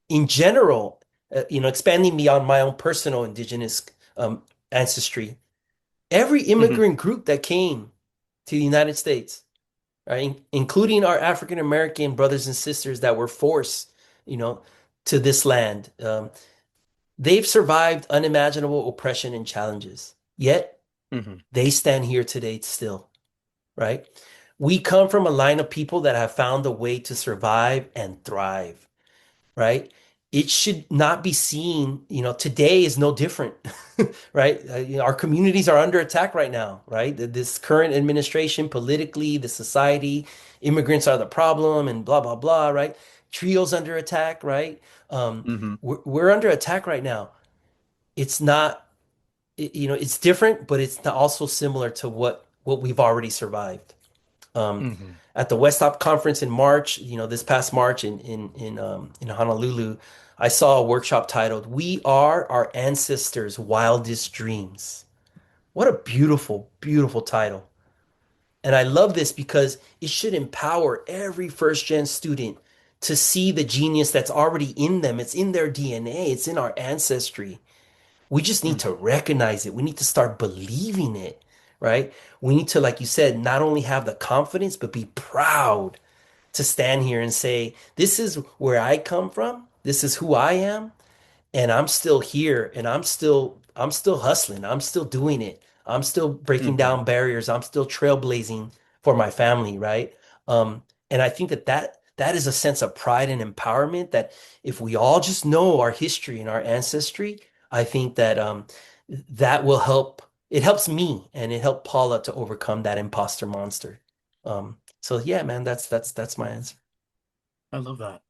In general, expanding beyond my own personal indigenous ancestry, every Hmm. immigrant group that came to the United States, right, including our African American brothers and sisters that were forced, you know, to this land, they've survived unimaginable oppression and challenges. Yet Hmm. they stand here today still, right? We come from a line of people that have found a way to survive and thrive, right? It should not be seen, today is no different, right? Our communities are under attack right now, right? This current administration, politically, the society, immigrants are the problem, and blah, blah, blah, right? Trio's under attack, right? Um, Hmm. we're under attack right now. It's not, it's different, but it's also similar to what we've already survived. Um, Hmm. at the West Stop conference in March, this past March in Honolulu, I saw a workshop titled "We Are Our Ancestors' Wildest Dreams." What a beautiful, beautiful title. And I love this because it should empower every first gen student to see the genius that's already in them. It's in their DNA, it's in our ancestry. We just need to Hmm. recognize it. We need to start believing it, right? We need to, like you said, not only have the confidence, but be proud to stand here and say, this is where I come from. This is who I am and I'm still here and I'm still hustling. I'm still doing it. I'm still breaking Hmm. down barriers. I'm still trailblazing for my family, right? And I think that is a sense of pride and empowerment that if we all just know our history and our ancestry, I think that that will help. It helps me and it helped Paula to overcome that imposter monster. So yeah, man, that's my answer. I love that.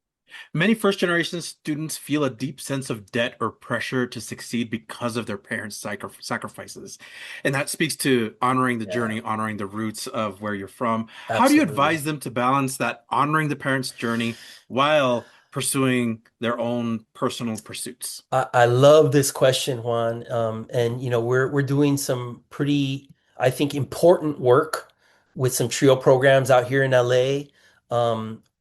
Many first generation students feel a deep sense of debt or pressure to succeed because of their parents' sacrifices. And that speaks to honoring the Yeah, journey, honoring the roots of where you're from. How do you absolutely. advise them to balance that honoring the parents' journey while pursuing their own personal pursuits? I love this question, Juan. And we're doing some pretty, I think, important work with some trio programs out here in LA.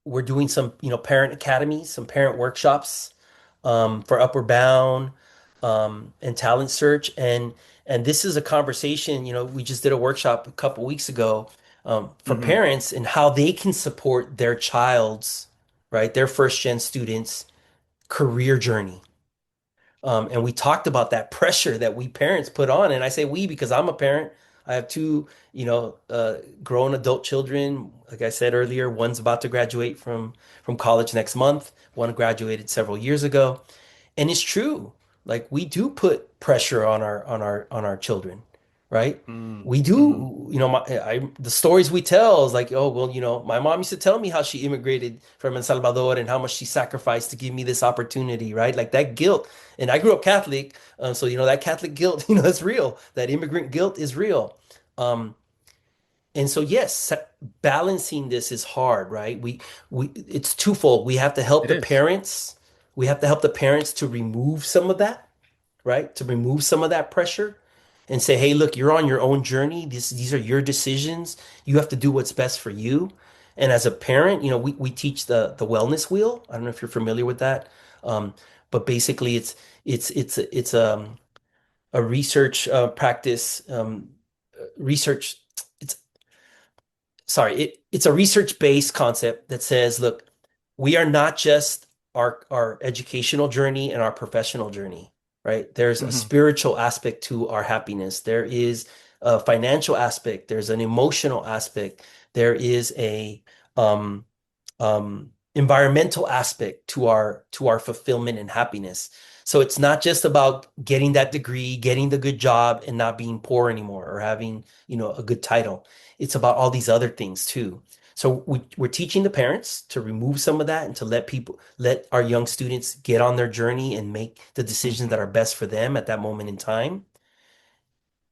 We're doing some, parent academies, some parent workshops for Upward Bound and Talent Search. And this is a conversation, we just did a workshop a couple weeks ago for Hmm. parents and how they can support their child's, right, their first gen students' career journey. And we talked about that pressure that we parents put on. And I say we because I'm a parent. I have two, grown adult children. Like I said earlier, one's about to graduate from college next month. One graduated several years ago. And it's true. Like we do put pressure on our children, right? We Hmm. do, the stories we tell is like, oh, well, my mom used to tell me how she immigrated from El Salvador and how much she sacrificed to give me this opportunity, right? Like that guilt. And I grew up Catholic, so that Catholic guilt, that's real. That immigrant guilt is real. Um, and so yes, balancing this is hard, right? We it's twofold. We have to help It the is. parents. We have to help the parents to remove some of that, right? To remove some of that pressure and say, "Hey, look, you're on your own journey. These are your decisions. You have to do what's best for you." And as a parent, we teach the wellness wheel. I don't know if you're familiar with that. Um, but basically it's a research practice research it's sorry, it's a research-based concept that says, look, we are not just our educational journey and our professional journey, right? There's a Hmm. spiritual aspect to our happiness. There is a financial aspect. There's an emotional aspect. There is a um, environmental aspect to our fulfillment and happiness. So it's not just about getting that degree, getting the good job, and not being poor anymore or having, a good title. It's about all these other things too. So we're teaching the parents to remove some of that and to let our young students get on their journey and make the decisions Hmm. that are best for them at that moment in time.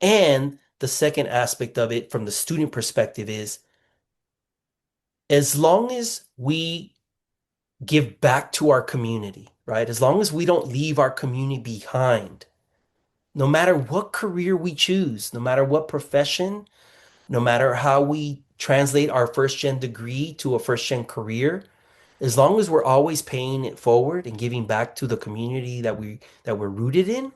And the second aspect of it from the student perspective is as long as we give back to our community, right? As long as we don't leave our community behind, no matter what career we choose, no matter what profession, no matter how we translate our first gen degree to a first gen career, as long as we're always paying it forward and giving back to the community that we're rooted in,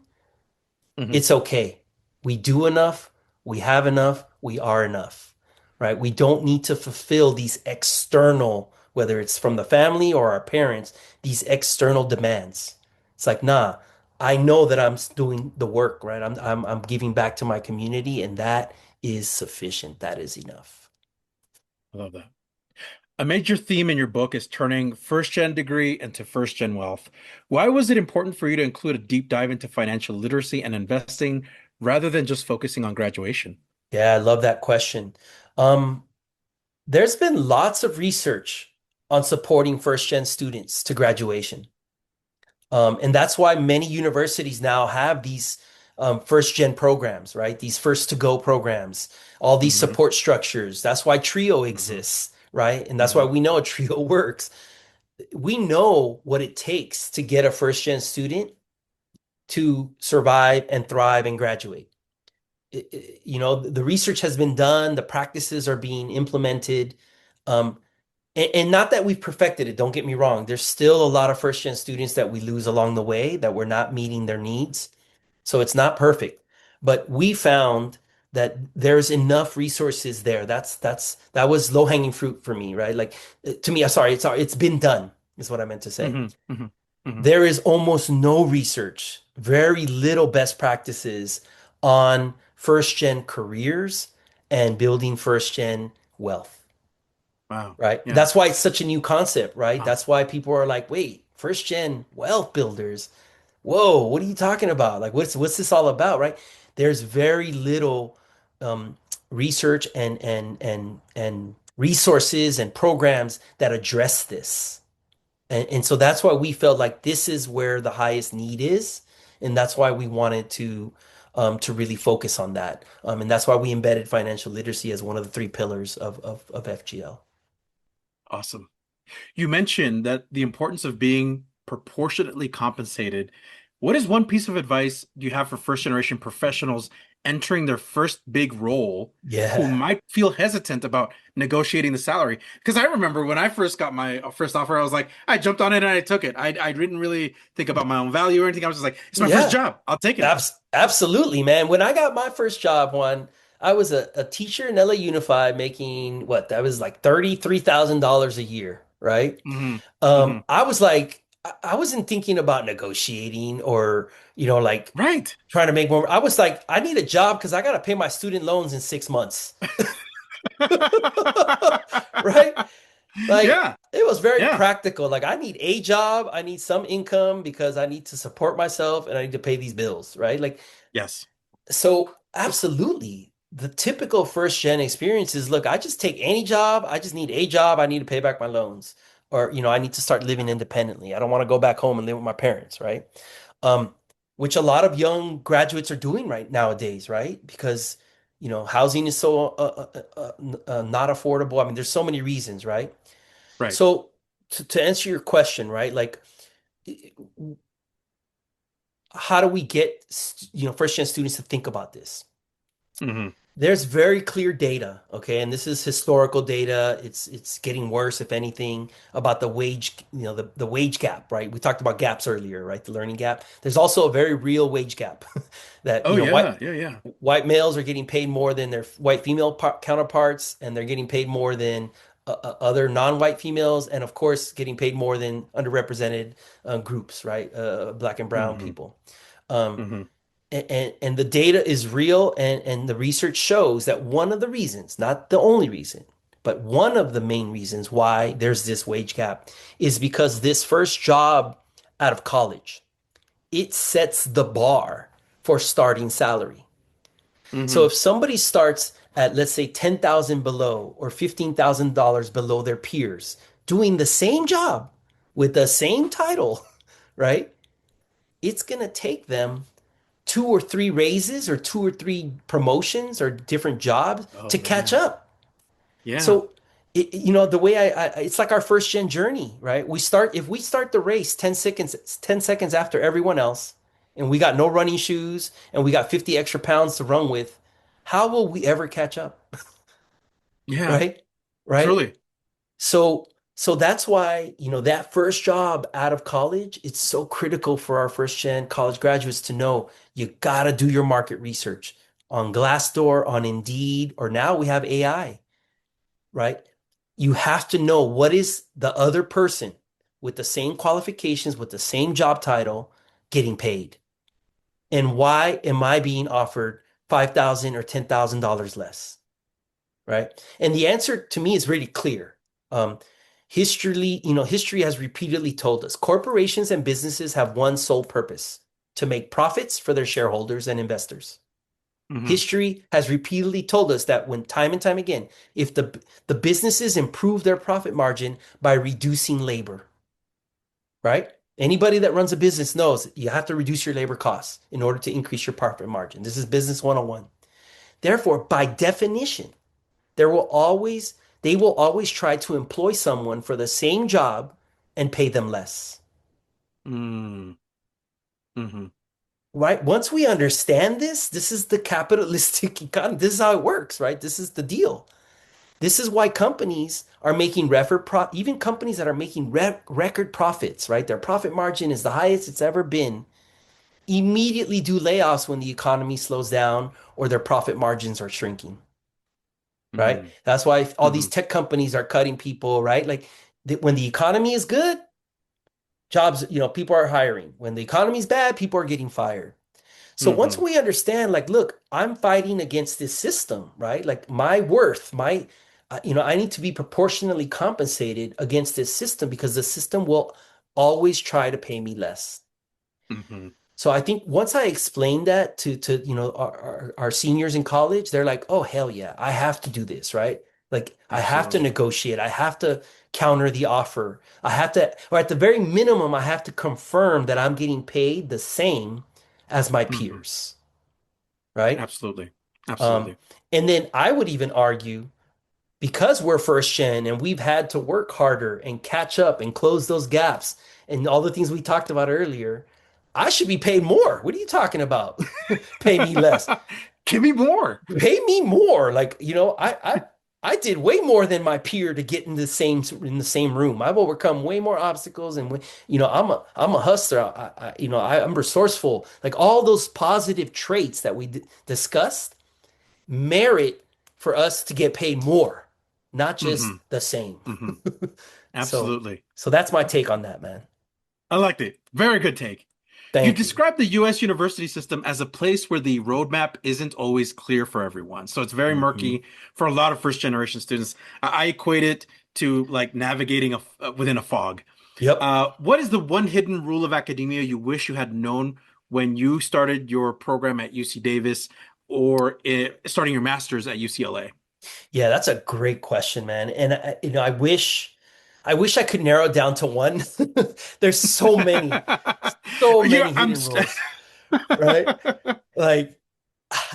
Hmm. it's okay. We do enough, we have enough, we are enough, right? We don't need to fulfill these external, whether it's from the family or our parents, these external demands. It's like, nah, I know that doing the work, right? I'm giving back to my community, and that is sufficient. That is enough. I love that. A major theme in your book is turning first gen degree into first gen wealth. Why was it important for you to include a deep dive into financial literacy and investing rather than just focusing on graduation? Yeah, I love that question. Um, there's been lots of research on supporting first gen students to graduation. And that's why many universities now have these first gen programs, right? These first to go programs, all these Hmm. support structures. That's why TRIO Hmm. exists, right? And that's why Hmm. we know a TRIO works. We know what it takes to get a first gen student to survive and thrive and graduate. The research has been done, the practices are being implemented. Um, and not that we've perfected it, don't get me wrong. There's still a lot of first gen students that we lose along the way that we're not meeting their needs. So it's not perfect. But we found that there's enough resources there. That was low hanging fruit for me, right? Like to me, sorry, it's been done, is what I meant to say. Hmm. Hmm. Hmm. There is almost no research, very little best practices on first gen careers and building first gen wealth. Wow. Right. Yeah. That's why it's such a new concept, right? Wow. That's why people are like, wait, first gen wealth builders. Whoa, what are you talking about? Like, what's this all about, right? There's very little um, research and resources and programs that address this. And so that's why we felt like this is where the highest need is, and that's why we wanted to really focus on that. And that's why we embedded financial literacy as one of the three pillars of FGL. Awesome. You mentioned that the importance of being proportionately compensated. What is one piece of advice you have for first generation professionals entering their first big role who Yeah. might feel hesitant about negotiating the salary? Because I remember when I first got my first offer, I was like, I jumped on it and I took it. I didn't really think about my own value or anything. I was just like, it's my first Yeah. job. I'll take it. Absolutely, man. When I got my first job, I was a teacher in LA Unified making what? That was like $33,000 a year, right? Hmm. Hmm. I was like, I wasn't thinking about negotiating or, like Right. trying to make more. I was like, I need a job because I got to pay my student loans in 6 months, right? Like Yeah. it was very Yeah. practical. Like I need a job, I need some income because I need to support myself and I need to pay these bills, right? Like Yes. so absolutely. The typical first gen experience is, look, I just take any job. I just need a job. I need to pay back my loans. Or, I need to start living independently. I don't want to go back home and live with my parents, right? Um, which a lot of young graduates are doing right nowadays, right? Because, housing is so not affordable. I mean, there's so many reasons, right? Right. So to answer your question, right? Like, how do we get, first gen students to think about this? Hmm. There's very clear data, okay, and this is historical data. It's getting worse, if anything, about the wage, the wage gap, right? We talked about gaps earlier, right? The learning gap. There's also a very real wage gap that, Oh white yeah. Yeah. Yeah. males are getting paid more than their white female counterparts, and they're getting paid more than other non-white females, and of course, getting paid more than underrepresented groups, right? Black and brown Hmm. people. Um, Hmm. and the data is real, and the research shows that one of the reasons, not the only reason, but one of the main reasons why there's this wage gap is because this first job out of college, it sets the bar for starting salary. So Hmm. if somebody starts at, let's say, 10,000 below or $15,000 below their peers doing the same job with the same title, right? It's going to take them two or three raises or two or three promotions or different jobs Oh to catch man. up. Yeah. So the way it's like our first gen journey, right? If we start the race 10 seconds after everyone else, and we got no running shoes and we got 50 extra pounds to run with, how will we ever catch up? Yeah, Right? Right? truly. So, so that's why, that first job out of college, it's so critical for our first gen college graduates to know you gotta do your market research on Glassdoor, on Indeed, or now we have AI, right? You have to know what is the other person with the same qualifications, with the same job title getting paid. And why am I being offered $5,000 or $10,000 less? Right? And the answer to me is really clear. History has repeatedly told us corporations and businesses have one sole purpose: to make profits for their shareholders and investors. Hmm. History has repeatedly told us that when time and time again, if the businesses improve their profit margin by reducing labor, right? Anybody that runs a business knows you have to reduce your labor costs in order to increase your profit margin. This is business 101. Therefore, by definition, there will always they will always try to employ someone for the same job and pay them less. Mm. Hmm. Right? Once we understand this, this is the capitalistic economy. This is how it works, right? This is the deal. This is why companies are making even companies that are making record profits, right? Their profit margin is the highest it's ever been. Immediately do layoffs when the economy slows down or their profit margins are shrinking, right? Hmm. That's why all these Hmm. tech companies are cutting people, right? Like when the economy is good, jobs, people are hiring. When the economy is bad, people are getting fired. So once Hmm. we understand, like, look, I'm fighting against this system, right? Like my worth, I need to be proportionally compensated against this system because the system will always try to pay me less. Hmm. So I think once I explain that to our seniors in college, they're like, oh hell yeah, I have to do this, right? Like I have to Absolutely. negotiate, I have to counter the offer. I have to, or at the very minimum, I have to confirm that I'm getting paid the same as my Hmm. peers, right? Absolutely. Um, Absolutely. and then I would even argue because we're first gen and we've had to work harder and catch up and close those gaps and all the things we talked about earlier, I should be paid more. What are you talking about? Pay me less. Give me more. Pay me more. Like, I did way more than my peer to get in the same room. I've overcome way more obstacles and I'm a hustler. I'm resourceful. Like all those positive traits that we discussed merit for us to get paid more, not Hmm. just the same. Hmm. So, Absolutely. so that's my take on that, man. I liked it. Very good take. You Thank you. describe the US university system as a place where the roadmap isn't always clear for everyone. So it's very Mhm. murky for a lot of first generation students. I equate it to like navigating within a fog. Yep. What is the one hidden rule of academia you wish you had known when you started your program at UC Davis or starting your master's at UCLA? Yeah, that's a great question, man. And I wish I could narrow it down to one. There's so Yeah, many hidden rules, right? Like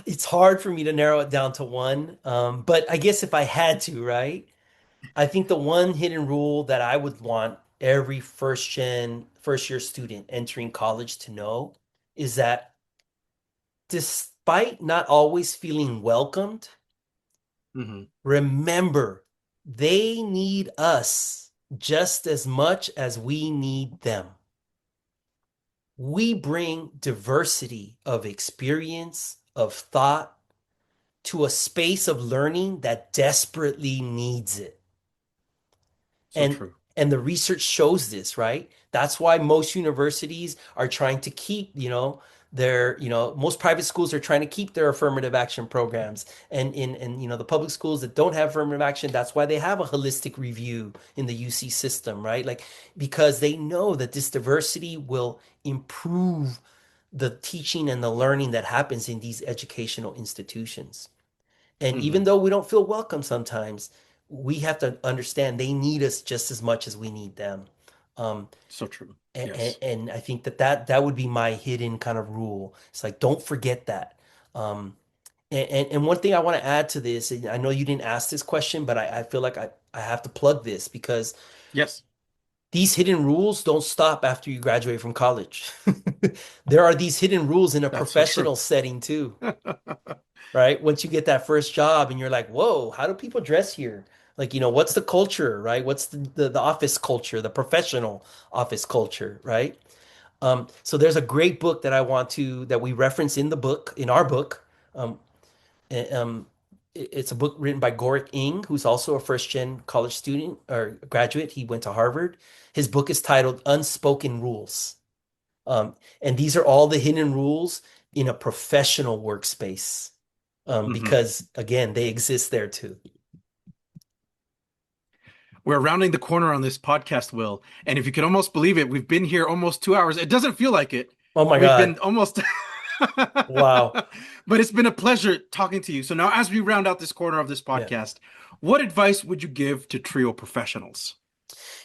it's hard for me to narrow it down to one. But I guess if I had to, right? I think the one hidden rule that I would want every first year student entering college to know is that despite not always feeling welcomed, Mhm. remember they need us just as much as we need them. We bring diversity of experience, of thought to a space of learning that desperately needs it. So And true. and the research shows this, right? That's why most universities are trying to keep, most private schools are trying to keep their affirmative action programs. And in the public schools that don't have affirmative action, that's why they have a holistic review in the UC system, right? Like because they know that this diversity will improve the teaching and the learning that happens in these educational institutions. And even Hmm. though we don't feel welcome sometimes, we have to understand they need us just as much as we need them. Um, So true. and, Yes. and I think that would be my hidden kind of rule. It's like, don't forget that. Um, and one thing I want to add to this, and I know you didn't ask this question, but I feel like I have to plug this because Yes, these hidden rules don't stop after you graduate from college. There are these hidden rules in a that's so true. professional setting too, right? Once you get that first job and you're like, whoa, how do people dress here? Like, what's the culture, right? What's the office culture, the professional office culture, right? So there's a great book that we reference in the book, in our book. Um, um, it's a book written by Gorick Ng, who's also a first gen college student or graduate. He went to Harvard. His book is titled Unspoken Rules. And these are all the hidden rules in a professional workspace, Hmm. because again, they exist there too. We're rounding the corner on this podcast, Will. And if you can almost believe it, we've been here almost 2 hours. It doesn't feel like it. Oh my We've been God. almost, Wow. but it's been a pleasure talking to you. So now, as we round out this corner of this Yeah. podcast, what advice would you give to trio professionals?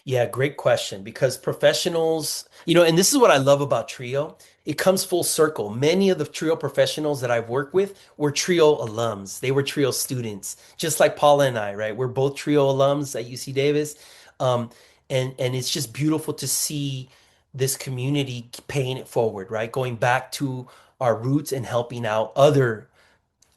Yeah, great question. Because professionals, and this is what I love about Trio. It comes full circle. Many of the Trio professionals that I've worked with were Trio alums. They were Trio students, just like Paula and I, right? We're both Trio alums at UC Davis. Um, and it's just beautiful to see this community paying it forward, right? Going back to our roots and helping out other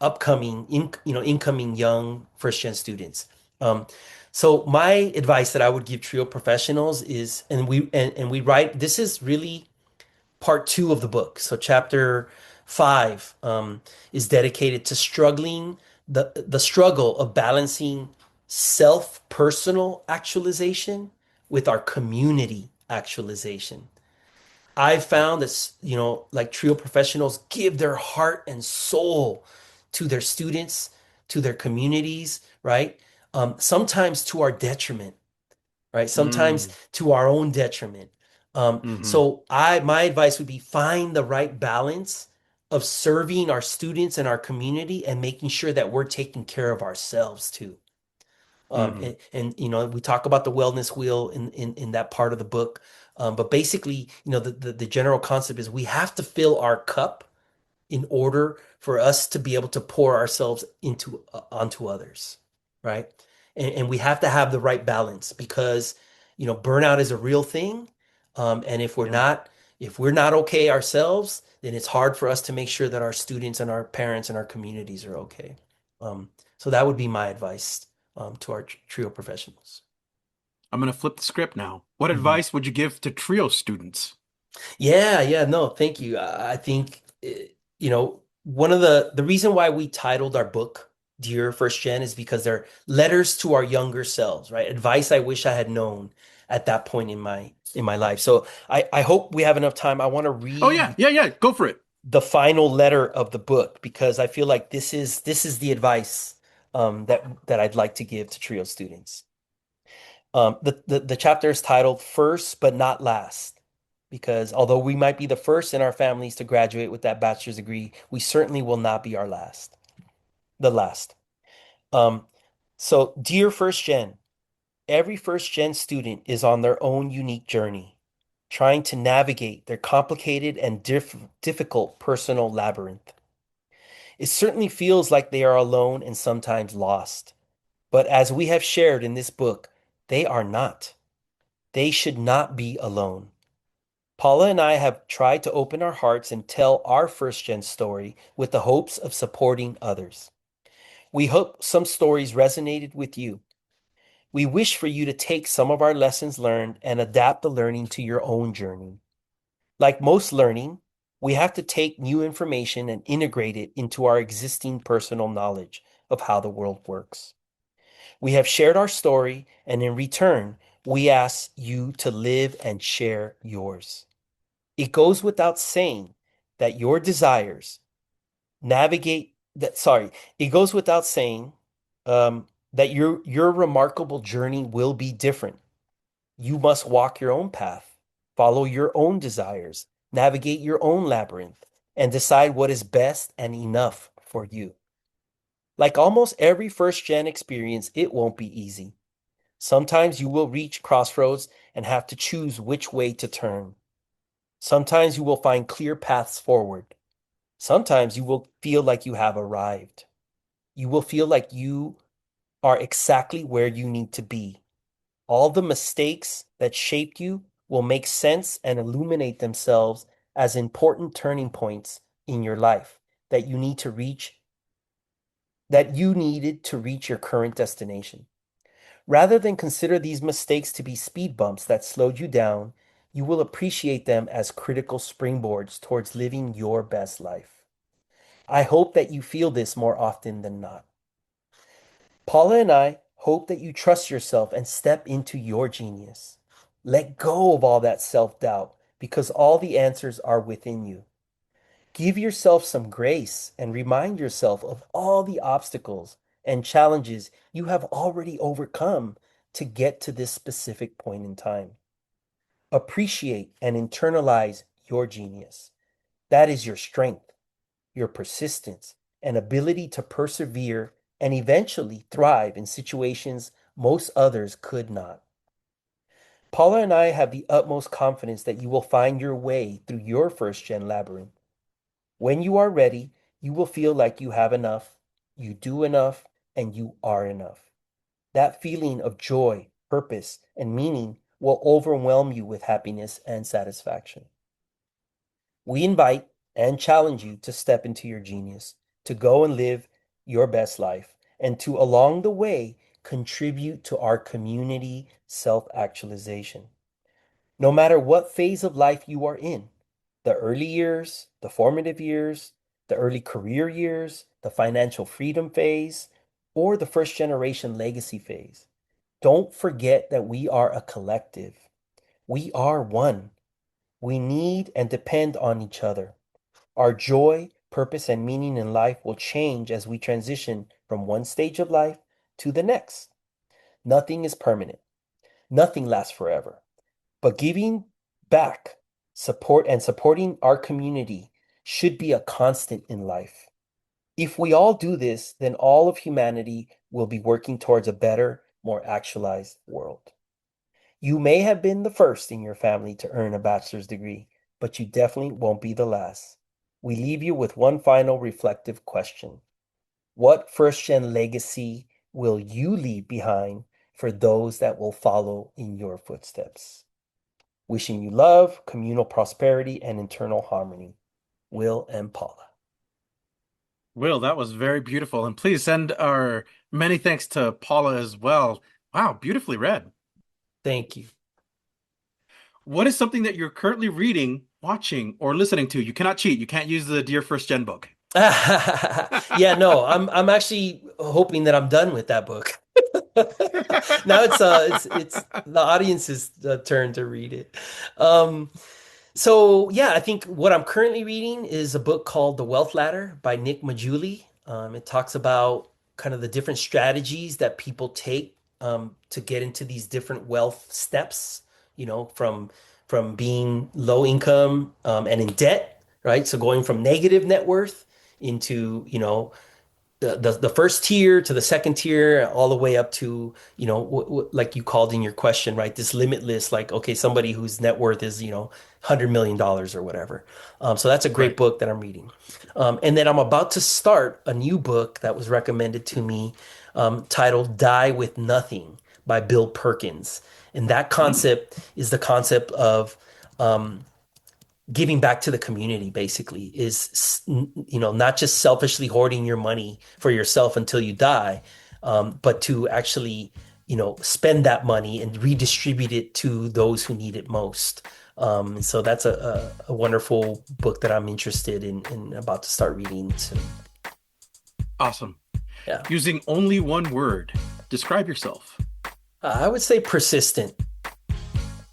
incoming young first gen students. Um, so my advice that I would give trio professionals is, and we write, this is really part two of the book. So chapter five is dedicated to the struggle of balancing self-personal actualization with our community actualization. I've found that, like trio professionals give their heart and soul to their students, to their communities, right? Sometimes to our detriment, right? Sometimes Mm, to our own detriment. hmm. My advice would be find the right balance of serving our students and our community and making sure that we're taking care of ourselves too. Hmm. We talk about the wellness wheel in that part of the book. But basically, the general concept is we have to fill our cup in order for us to be able to pour ourselves onto others, right? And we have to have the right balance because, burnout is a real thing. And Yeah. if we're not okay ourselves, then it's hard for us to make sure that our students and our parents and our communities are okay. So that would be my advice to our trio professionals. I'm going to flip the script now. What Mhm. advice would you give to trio students? Yeah, yeah, no, thank you. I think one of the reason why we titled our book Dear First Gen is because they're letters to our younger selves, right? Advice I wish I had known at that point in my life. So I hope we have enough time. I want to Oh, yeah. read Yeah. Yeah. Go for it. the final letter of the book because I feel like this is the advice that I'd like to give to trio students. The chapter is titled First But Not Last, because although we might be the first in our families to graduate with that bachelor's degree, we certainly will not be the last. Um, so, dear First Gen, every First Gen student is on their own unique journey, trying to navigate their complicated and difficult personal labyrinth. It certainly feels like they are alone and sometimes lost. But as we have shared in this book, they are not. They should not be alone. Paula and I have tried to open our hearts and tell our first gen story with the hopes of supporting others. We hope some stories resonated with you. We wish for you to take some of our lessons learned and adapt the learning to your own journey. Like most learning, we have to take new information and integrate it into our existing personal knowledge of how the world works. We have shared our story, and in return, we ask you to live and share yours. It goes without saying that your desires navigate that, sorry, it goes without saying that your remarkable journey will be different. You must walk your own path, follow your own desires, navigate your own labyrinth, and decide what is best and enough for you. Like almost every first gen experience, it won't be easy. Sometimes you will reach crossroads and have to choose which way to turn. Sometimes you will find clear paths forward. Sometimes you will feel like you have arrived. You will feel like you are exactly where you need to be. All the mistakes that shaped you will make sense and illuminate themselves as important turning points in your life that you need to reach, that you needed to reach your current destination. Rather than consider these mistakes to be speed bumps that slowed you down, you will appreciate them as critical springboards towards living your best life. I hope that you feel this more often than not. Paula and I hope that you trust yourself and step into your genius. Let go of all that self-doubt because all the answers are within you. Give yourself some grace and remind yourself of all the obstacles and challenges you have already overcome to get to this specific point in time. Appreciate and internalize your genius. That is your strength, your persistence, and ability to persevere and eventually thrive in situations most others could not. Paula and I have the utmost confidence that you will find your way through your first gen labyrinth. When you are ready, you will feel like you have enough, you do enough, and you are enough. That feeling of joy, purpose, and meaning will overwhelm you with happiness and satisfaction. We invite and challenge you to step into your genius, to go and live your best life, and to, along the way, contribute to our community self-actualization. No matter what phase of life you are in, the early years, the formative years, the early career years, the financial freedom phase, or the first generation legacy phase, don't forget that we are a collective. We are one. We need and depend on each other. Our joy, purpose, and meaning in life will change as we transition from one stage of life to the next. Nothing is permanent. Nothing lasts forever. But giving back, supporting our community should be a constant in life. If we all do this, then all of humanity will be working towards a better, more actualized world. You may have been the first in your family to earn a bachelor's degree, but you definitely won't be the last. We leave you with one final reflective question. What first-gen legacy will you leave behind for those that will follow in your footsteps? Wishing you love, communal prosperity, and internal harmony. Will and Paula. Will, that was very beautiful. And please send our many thanks to Paula as well. Wow, beautifully read. Thank you. What is something that you're currently reading, watching, or listening to? You cannot cheat. You can't use the Dear First Gen book. Yeah, no, I'm actually hoping that I'm done with that book. Now it's the audience's turn to read it. Um, So yeah, I think what I'm currently reading is a book called The Wealth Ladder by Nick Majuli. It talks about kind of the different strategies that people take to get into these different wealth steps, from being low income and in debt, right? So going from negative net worth into, the first tier to the second tier, all the way up to, like you called in your question, right? This limitless, like, okay, somebody whose net worth is, $100 million or whatever. So that's a great Right. book that I'm reading. And then I'm about to start a new book that was recommended to me, titled Die with Nothing by Bill Perkins. And that Mm, concept is the concept of, giving back to the community basically is, not just selfishly hoarding your money for yourself until you die, but to actually, spend that money and redistribute it to those who need it most. And so that's a wonderful book that I'm interested in about to start reading soon. awesome. Yeah. Using only one word, describe yourself. I would say persistent.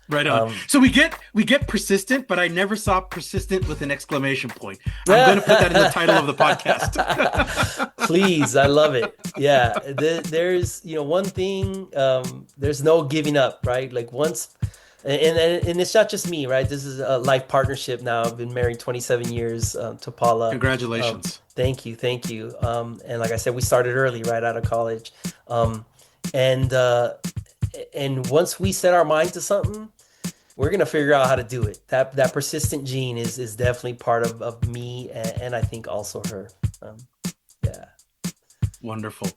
Right on. Um, So we get persistent, but I never saw persistent with an exclamation point. I'm going to put that in the title of the podcast. Please, I love it. Yeah, there's one thing. There's no giving up, right? Like once, and it's not just me, right? This is a life partnership now. I've been married 27 years to Paula. Congratulations. Thank you, thank you. And like I said, we started early, right out of college, um, and uh, and once we set our mind to something, we're gonna figure out how to do it. That persistent gene is definitely part of me, and I think also her. Um, yeah. Wonderful.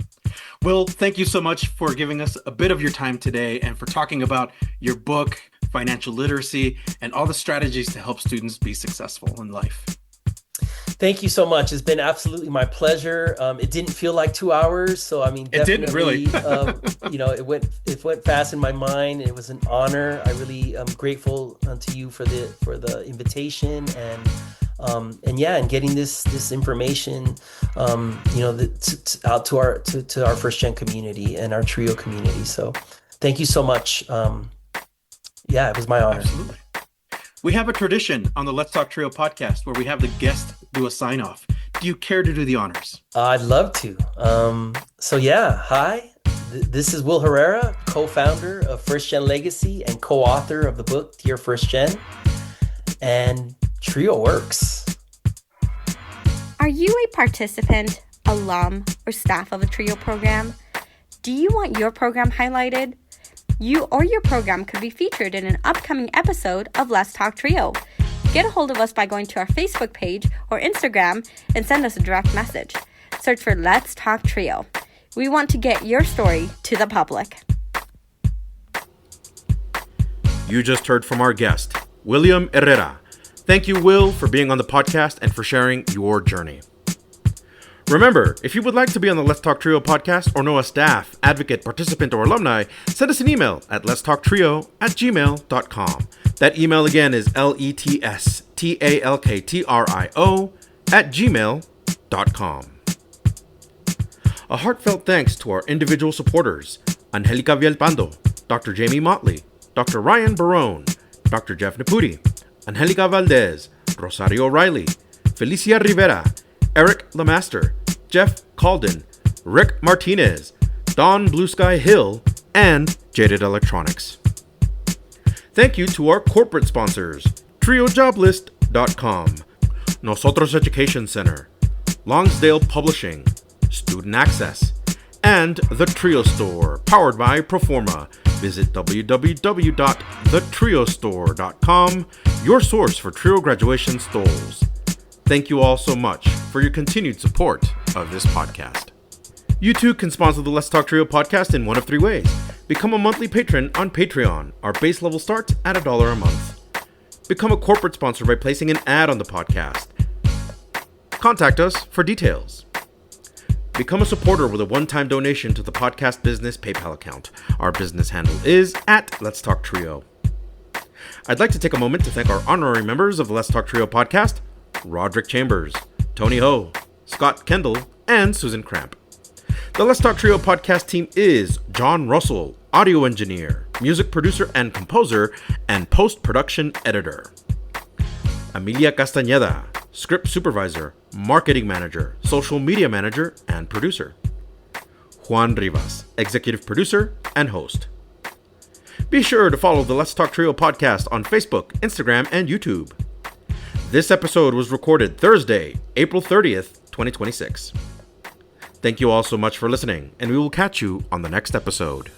Will, thank you so much for giving us a bit of your time today and for talking about your book, Financial Literacy, and all the strategies to help students be successful in life. Thank you so much. It's been absolutely my pleasure. It didn't feel like 2 hours, so I mean, definitely, it didn't really. It went fast in my mind. It was an honor. I really am grateful to you for the invitation and getting this information, out to our first gen community and our TRIO community. So, thank you so much. It was my honor. Absolutely. We have a tradition on the Let's Talk TRIO podcast where we have the guest do a sign off. Do you care to do the honors? I'd love to. Hi. This is Will Herrera, co-founder of First Gen Legacy and co-author of the book Dear First Gen. And TRIO works. Are you a participant, alum, or staff of a TRIO program? Do you want your program highlighted? You or your program could be featured in an upcoming episode of Let's Talk TRIO. Get a hold of us by going to our Facebook page or Instagram and send us a direct message. Search for Let's Talk TRIO. We want to get your story to the public. You just heard from our guest, William Herrera. Thank you, Will, for being on the podcast and for sharing your journey. Remember, if you would like to be on the Let's Talk TRIO podcast or know a staff, advocate, participant, or alumni, send us an email at letstalktrio@gmail.com. That email again is letstalktrio@gmail.com. A heartfelt thanks to our individual supporters, Angelica Villalpando, Dr. Jamie Motley, Dr. Ryan Barone, Dr. Jeff Naputi, Angelica Valdez, Rosario Riley, Felicia Rivera, Eric Lemaster, Jeff Calden, Rick Martinez, Don Blue Sky Hill, and Jaded Electronics. Thank you to our corporate sponsors, TrioJoblist.com, Nosotros Education Center, Longsdale Publishing, Student Access, and The TRIO Store, powered by Proforma. Visit www.thetriostore.com, your source for TRIO graduation stoles. Thank you all so much for your continued support of this podcast. You too can sponsor the Let's Talk TRIO podcast in one of three ways. Become a monthly patron on Patreon. Our base level starts at $1 a month. Become a corporate sponsor by placing an ad on the podcast. Contact us for details. Become a supporter with a one-time donation to the podcast business PayPal account. Our business handle is @Let'sTalkTrio. I'd like to take a moment to thank our honorary members of the Let's Talk TRIO podcast, Roderick Chambers, Tony Ho, Scott Kendall, and Susan Cramp. The Let's Talk TRIO podcast team is John Russell, audio engineer, music producer and composer, and post-production editor. Amelia Castañeda, script supervisor, marketing manager, social media manager, and producer. Juan Rivas, executive producer and host. Be sure to follow the Let's Talk TRIO podcast on Facebook, Instagram, and YouTube. This episode was recorded Thursday, April 30th, 2026. Thank you all so much for listening, and we will catch you on the next episode.